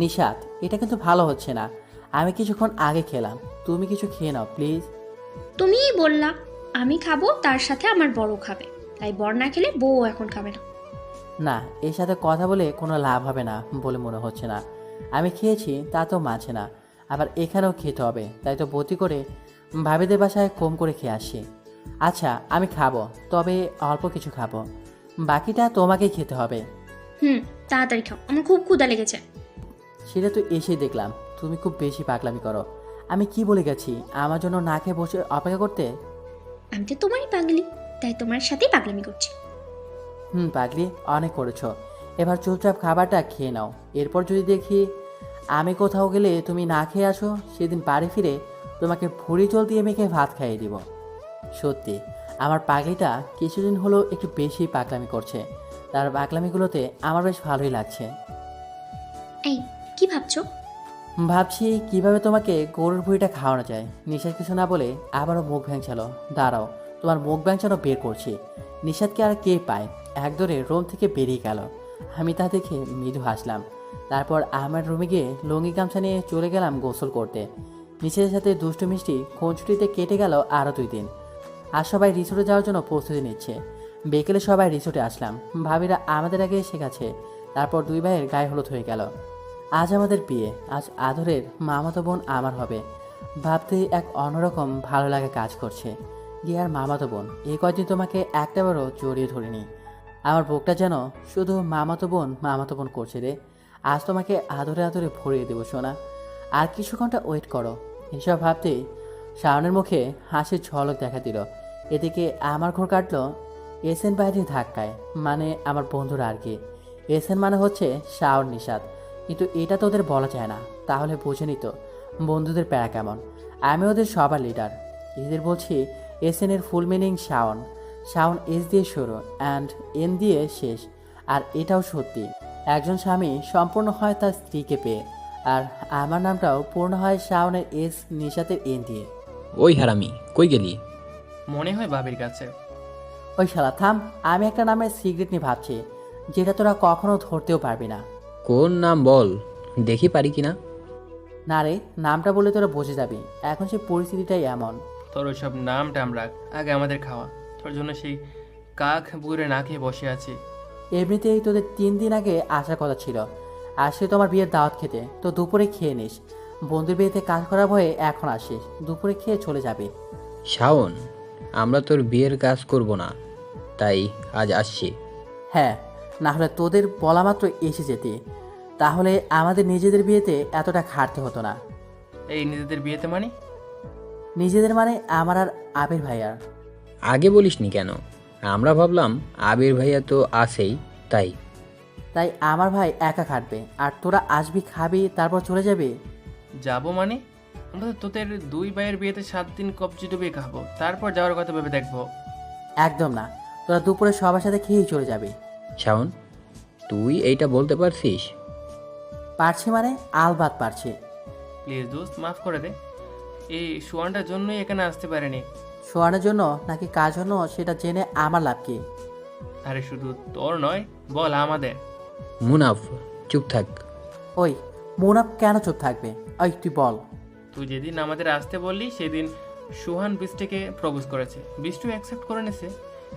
নিশাত, এটা কিন্তু ভালো হচ্ছে না। আমি কিছুক্ষণ আগে খেলাম, তুমি কিছু খেয়ে নাও প্লিজ। তুমিই বললা আমি খাবো, তার সাথে আমার বড় খাবে, তাই বর না খেলে বউ এখন খাবে না। না, এর সাথে কথা বলে কোনো লাভ হবে না বলে মনে হচ্ছে না। আমি খেয়েছি তা তো মানছে না, আবার এখানেও খেতে হবে, তাই তো বতি করে ভাবিদের বাসায় কম করে খেয়ে আসি। আচ্ছা, আমি খাবো, তবে অল্প কিছু খাবো, বাকিটা তোমাকেই খেতে হবে। তাড়াতাড়ি খাও, আমার খুব ক্ষুধা লেগেছে। সেটা তো এসেই দেখলাম তুমি খুব বেশি পাগলামি করো। আমি কি বলে গেছি আমার জন্য না খেয়ে বসে অপেক্ষা করতে? আমি তো তোমারই পাগলি, তাই তোমার সাথেই পাগলামি করছি। পাগলি অনেক করেছো। এবার চুপচাপ খাবারটা খেয়ে নাও। এরপর যদি দেখি আমি কোথাও গেলে তুমি না খেয়ে আসো, সেদিন বাড়ি ফিরে তোমাকে ভুঁড়ি জল দিয়ে মেখে ভাত খাইয়ে দিব। সত্যি আমার পাগলিটা কিছুদিন হলো একটু বেশি পাগলামি করছে। তার পাগলামিগুলোতে আমার বেশ ভালোই লাগছে। এই, কি ভাবছো? ভাবছি কিভাবে তোমাকে গরুর ভুঁড়িটা খাওয়ানো যায়। নিশাদ কিছু না বলে আবারও মুখ ভ্যাংচালো। দাঁড়াও, তোমার মুখ ভ্যাংচানো বের করছি। নিশাদকে আর কে পায়, একদরে রুম থেকে বেরিয়ে গেল। আমি তা দেখে মৃদু হাসলাম। তারপর আমার রুমে গিয়ে লুঙ্গি গামছা নিয়ে চলে গেলাম গোসল করতে। নিশাদের সাথে দুষ্টু মিষ্টি খুনছুটিতে কেটে গেল আরও 2 দিন। আর সবাই রিসোর্টে যাওয়ার জন্য প্রস্তুতি নিচ্ছে। বিকেলে সবাই রিসোর্টে আসলাম। ভাবিরা আমাদের আগে এসে গেছে। তারপর 2 ভাইয়ের গায়ে হলুদ হয়ে গেল। আজ আমাদের বিয়ে, আজ আদরের মামাতো বোন আমার হবে। ভাবতেই এক অন্যরকম ভালো লাগা কাজ করছে। আর মামাতো বোন, এই কয়দিন তোমাকে একটাবারও জড়িয়ে ধরিনি। আমার বুকটা যেন শুধু মামাতো বোন করছে রে। আজ তোমাকে আদরে আদরে ভরিয়ে দেবো সোনা। আর কিছু ঘন্টা ওয়েট করো। এসব ভাবতেই শাওনের মুখে হাসির ঝলক দেখা দিল। এদিকে আমার ঘর কাটলো এসএন বাইরের ধাক্কায়, মানে আমার বন্ধুরা আর কি। এসএন মানে হচ্ছে শাওন নিশাদ, কিন্তু এটা তো ওদের বলা যায় না, তাহলে বুঝে নিত বন্ধুদের প্যারা কেমন। আমি ওদের সবার লিডার। এদের বলছি এসএন এর full meaning Shaon. Shaon S দিয়ে শুরু অ্যান্ড এন দিয়ে শেষ। আর এটাও সত্যি, একজন স্বামী সম্পূর্ণ হয় তার স্ত্রীকে পেয়ে, আর আমার নামটাও পূর্ণ হয় শাওনের এস নিশাতের এন দিয়ে। ওই হারামি, কই গেলি? মনে হয় ভাবির কাছে। ওই শালা থাম, আমি একটা নামের সিগারেট নিয়ে ভাবছি, যেটা তোরা কখনো ধরতেও পারবি না। কোন নাম বল, দেখি পারি কিনা। না রে, নামটা বলে তোরা বুঝে যাবি, এখন সে পরিস্থিতিটাই এমন। তোর ওইসব নাম টাম রাখ, আগে আমাদের খাওয়া। তোর জন্য সেই কাক পুকুরে না খেয়ে বসে আছি। এমনিতেই তোদের 3 দিন আগে আসার কথা ছিল, আসলে তোমার বিয়ের দাওয়াত খেতে, তো দুপুরে খেয়ে নিস। বন্ধুর বিয়েতে কাজ করার ভয়ে এখন আসিস, দুপুরে খেয়ে চলে যাবি। শাওন, আমরা তোর বিয়ের কাজ করব না, তাই আজ আসছি। হ্যাঁ, না হলে তোদের বলা মাত্র এসে যেতি, তাহলে আমাদের নিজেদের বিয়েতে এতটা খাটতে হতো না। এই নিজেদের বিয়েতে মানে? নিজেদের মানে আমার আর আবির ভাইয়ার। আগে বলিসনি কেন? আমরা ভাবলাম আবির ভাইয়া তো আছেই, তাই। তাই আমার ভাই একা খাটবে, আর তোরা আসবি, খাবি, তারপর চলে যাবি। যাবো মানে? আমরা তো তোদের 2 ভাইয়ের বিয়েতে 7 দিন কবজি ডুবিয়ে খাবো, তারপর যাওয়ার কথা ভেবে দেখবো। একদম না, তোরা দুপুরে সবার সাথে খেয়েই চলে যাবি। শাওন, তুই এইটা বলতে পারছিস? পারছি মানে আলবাত পারছি। প্লিজ দোস্ত মাফ করে দে, এই সোয়ানটার জন্যই এখানে আসতে পারেনি। শোয়ানোর জন্য নাকি কার জন্য সেটা জেনে আমার লাভ কি? আরে শুধু তোর নয়, বল আমাদের। মুনাফ, চুপ থাক। ওই মোনাপ কেন চুপ থাকবে? ওই তুই বল। তুই যেদিন আমাদের আসতে বললি সেদিন সুহান বৃষ্টিকে প্রপোজ করেছে, বৃষ্টি অ্যাকসেপ্ট করে নিছে।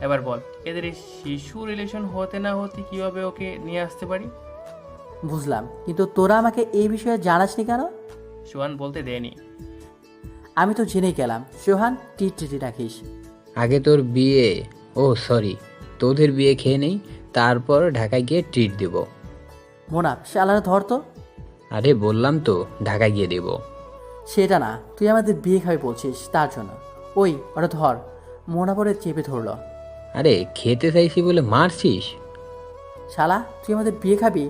এবার বল, এদের এই শিশু রিলেশন হতে না হতে কিভাবে ওকে নিয়ে আসতে পারি? বুঝলাম, কিন্তু তোরা আমাকে এই বিষয়ে জানাসনি কেন? সুহান বলতে দেয়নি। আমি তো জেনেই গেলাম। সোহান টিটি রাখিস। আগে তোর বিয়ে, ও সরি, তোদের বিয়ে খেয়ে নেই, তারপর ঢাকায় গিয়ে ট্রিট দেব। মোনাপ শালারা ধর তো। আরে বললাম তো ঢাকায় গিয়ে দেব। সেটা না, তুই আমাদের বিয়ে খাবি বলছিস তার জন্য। ওই ওটা ধর। মোনাপরে চেপে ধরলো। আরে খেতে চাইছি বলে মারছিস? শালা তুই আমাদের বিয়ে খাবি?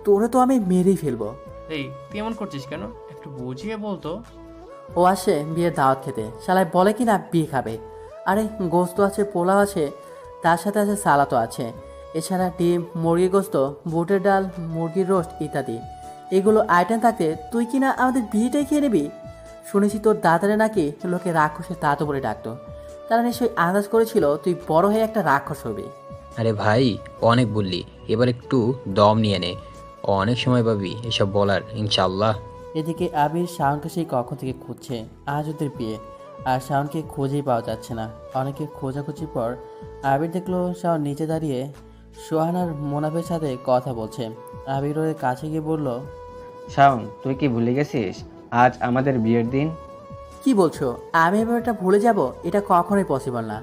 তোরে তো আমি মেরেই ফেলবো। এই তুই এমন করছিস কেন? একটু বুঝিয়ে বলতো। ও আসে বিয়ের দাওয়াত খেতে, শালায় বলে কি না বিয়ে খাবে। আরে গোস্ত আছে, পোলাও আছে, তার সাথে আছে সালাদও আছে, এছাড়া ডিম, মুরগির গোস্ত, বুটের ডাল, মুরগির রোস্ট ইত্যাদি। এগুলো আইটেম থাকতে তুই কি না আমাদের বিয়েটাই খেয়ে নিবি? শুনেছি তোর দাদারে নাকি লোকে রাক্ষসের দাঁতও বলে ডাকতো। তারা নিশ্চয়ই আন্দাজ করেছিল তুই বড় হয়ে একটা রাক্ষস হবি। আরে ভাই, অনেক বললি, এবার একটু দম নিয়ে নে, অনেক সময় পাবি এসব বলার, ইনশাল্লাহ। এদিকে আবির শাওনকে সেই কখন থেকে খুঁজছে। আজ ওদের বিয়ে, আর শাওনকে খুঁজেই পাওয়া যাচ্ছে না। অনেকে খোঁজাখুঁজির পর আবির দেখলো শাওন নিচে দাঁড়িয়ে সোহান আর মোনাফের সাথে কথা বলছে। আবির ওর কাছে গিয়ে বলল, শাওন, তুই কি ভুলে গেছিস আজ আমাদের বিয়ের দিন? কি বলছো? আমি এবার এটা ভুলে যাব? এটা কখনোই পসিবল না।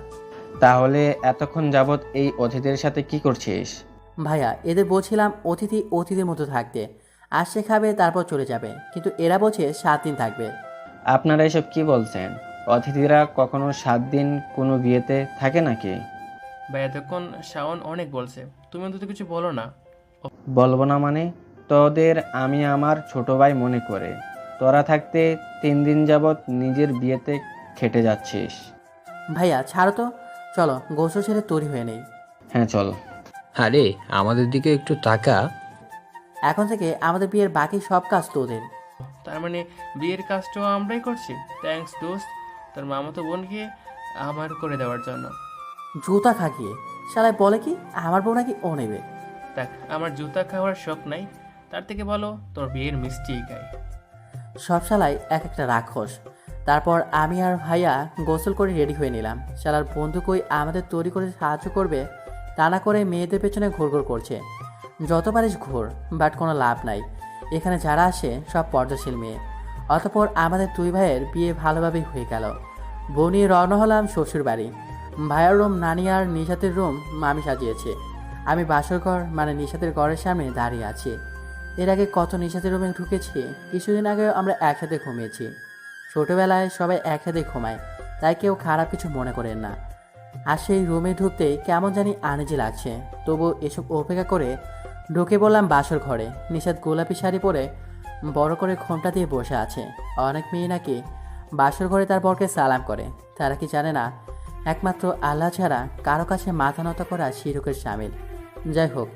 তাহলে এতক্ষণ যাবৎ এই অতিথিদের সাথে কি করছিস? ভাইয়া, এদের বলছিলাম অতিথি অতিথির মতো থাকতে, আসছে খাবে তারপর চলে যাবে, কিন্তু এরা বলছে 7 দিন থাকবে। আপনারা এসব কি বলছেন? অতিথিরা কখনো 7 দিন কোনো বিয়েতে থাকে নাকি? ভাই এতক্ষণ শাওন অনেক বলছে, তুমি অন্তত কিছু বলো না। বলবো না মানে? তোদের আমি আমার ছোট ভাই মনে করে তোরা থাকতে 3 দিন যাবৎ নিজের বিয়েতে খেটে যাচ্ছিস। ভাইয়া ছাড়ো তো, চলো গোসল ছেড়ে তৈরি হয়ে নেই। হ্যাঁ চল। আরে আমাদের দিকে একটু তাকা। এখন থেকে আমাদের বিয়ের বাকি সব কাজ তোদের। তার মানে বিয়ের কাজটাও আমরাই করছি? থ্যাঙ্কস দোস্ত, তোর মামাতো বোনকে আমার করে দেওয়ার জন্য। জুতা খাকিয়ে শালায় বলে কি আমার বউ নাকি ও নেবে। দেখ, আমার জুতা খাওয়ার শখ নাই, তার থেকে ভালো তোর বিয়ের মিষ্টি খাই। সব শালাই এক একটা রাক্ষস। তারপর আমি আর ভাইয়া গোসল করে রেডি হয়ে নিলাম। শালার বন্ধু কই আমাদের তৈরি করে সাহায্য করবে, তা না করে মেয়েদের পেছনে ঘুরঘুর করছে। যত পারিস ঘোর, বাট কোনো লাভ নাই। এখানে যারা আসে সব পর্দাশীল মেয়ে। অতঃপর আমাদের দুই ভাইয়ের বিয়ে ভালোভাবেই হয়ে গেল। বউ নিয়ে রওনা হলাম শ্বশুর বাড়ি। ভাইয়ার রুম নানি আর নিশাতের রুম মামি সাজিয়েছে। আমি বাসর ঘর মানে নিশাতের ঘরের সামনে দাঁড়িয়ে আছি। এর আগে কত নিশাতের রুমে ঢুকেছি, কিছুদিন আগে আমরা একসাথে ঘুমিয়েছি। ছোটোবেলায় সবাই একসাথে ঘুমায়, তাই কেউ খারাপ কিছু মনে করেন না। আর সেই রুমে ঢুকতে কেমন জানি আনইজি লাগছে, তবু এসব উপেক্ষা করে ঢুকে বললাম বাসর ঘরে। নিশাত গোলাপি শাড়ি পরে বড় করে ঘোমটা দিয়ে বসে আছে। অনেক মেয়ে নাকি বাসর ঘরে তার বরকে সালাম করে, তারা কি জানে না একমাত্র আল্লাহ ছাড়া কারো কাছে মাথা নত করা শিরকের শামিল। যাই হোক,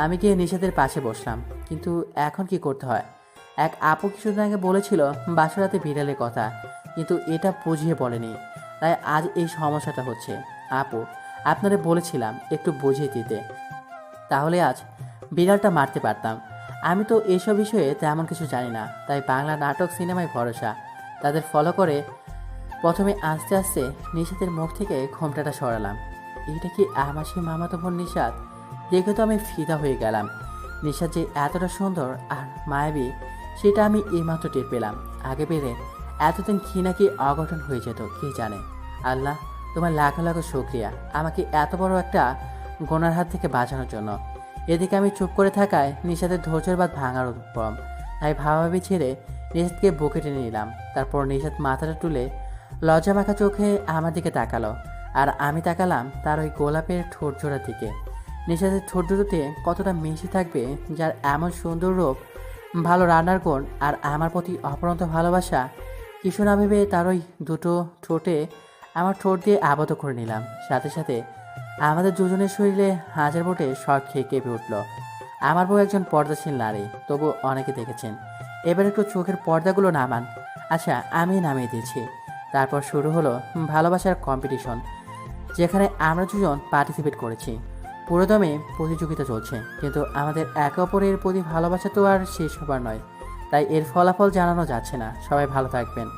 আমি গিয়ে নিশাতের পাশে বসলাম। কিন্তু এখন কি করতে হয়? এক আপু কিছুদিন আগে বলেছিল বাসরাতে বিড়ালের কথা, কিন্তু এটা বুঝিয়ে বলেনি, তাই আজ এই সমস্যাটা হচ্ছে। আপু, আপনারে বলেছিলাম একটু বুঝিয়ে দিতে, তাহলে আজ বিড়ালটা মারতে পারতাম। আমি তো এসব বিষয়ে তেমন কিছু জানি না, তাই বাংলা নাটক সিনেমায় ভরসা। তাদের ফলো করে প্রথমে আস্তে আস্তে নিশাতের মুখ থেকে ঘোমটাটা সরালাম। এটা কি আমার সেই মামাতো বোন নিশাত? দেখে তো আমি ফিদা হয়ে গেলাম। নিশাত যে এতটা সুন্দর আর মায়াবী সেটা আমি এইমাত্র টের পেলাম। আগে পেলে এতদিন কি নাকি অঘটন হয়ে যেত কে জানে। আল্লাহ, তোমার লাখো লাখো শুকরিয়া আমাকে এত বড় একটা গোনার হাত থেকে বাঁচানোর জন্য। এদিকে আমি চুপ করে থাকায় নিশাতের ধৈর্যের বাদ ভাঙার উপক্রম। তাই ভাবাভাবি ছেড়ে নিশাতকে বুকে টেনে নিলাম। তারপর নিশাত মাথাটা তুলে লজ্জা মাখা চোখে আমার দিকে তাকালো, আর আমি তাকালাম তার ওই গোলাপের ঠোঁট জোড়ার দিকে। নিশাতের ঠোঁট দুটোতে কতটা মিশি থাকবে, যার এমন সুন্দর রূপ, ভালো রান্নার গুণ আর আমার প্রতি অপরন্ত ভালোবাসা। কিছু না ভেবে তার ওই দুটো ঠোঁটে আমার ঠোঁট দিয়ে আবদ্ধ করে নিলাম। সাথে সাথে আমাদের দুজনের শরীরে হাজার বোটে শখ খেয়ে কেঁপে উঠল। আমার বউ একজন পর্দাশীল নারী, তবু অনেকে দেখেছেন। এবার একটু চোখের পর্দাগুলো নামান। আচ্ছা, আমি নামিয়ে দিয়েছি। তারপর শুরু হলো ভালোবাসার কম্পিটিশন, যেখানে আমরা দুজন পার্টিসিপেট করেছি। পুরোদমে প্রতিযোগিতা চলছে, কিন্তু আমাদের একে অপরের প্রতি ভালোবাসা তো আর শেষ হবার নয়, তাই এর ফলাফল জানানো যাচ্ছে না। সবাই ভালো থাকবেন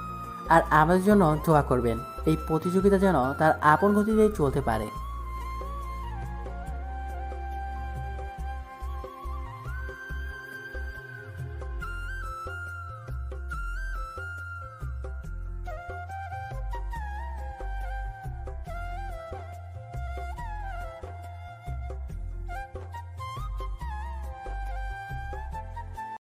আর আমাদের জন্য দোয়া করবেন। এই প্রতিযোগিতা যেন তার আপন গতিতে চলতে পারে।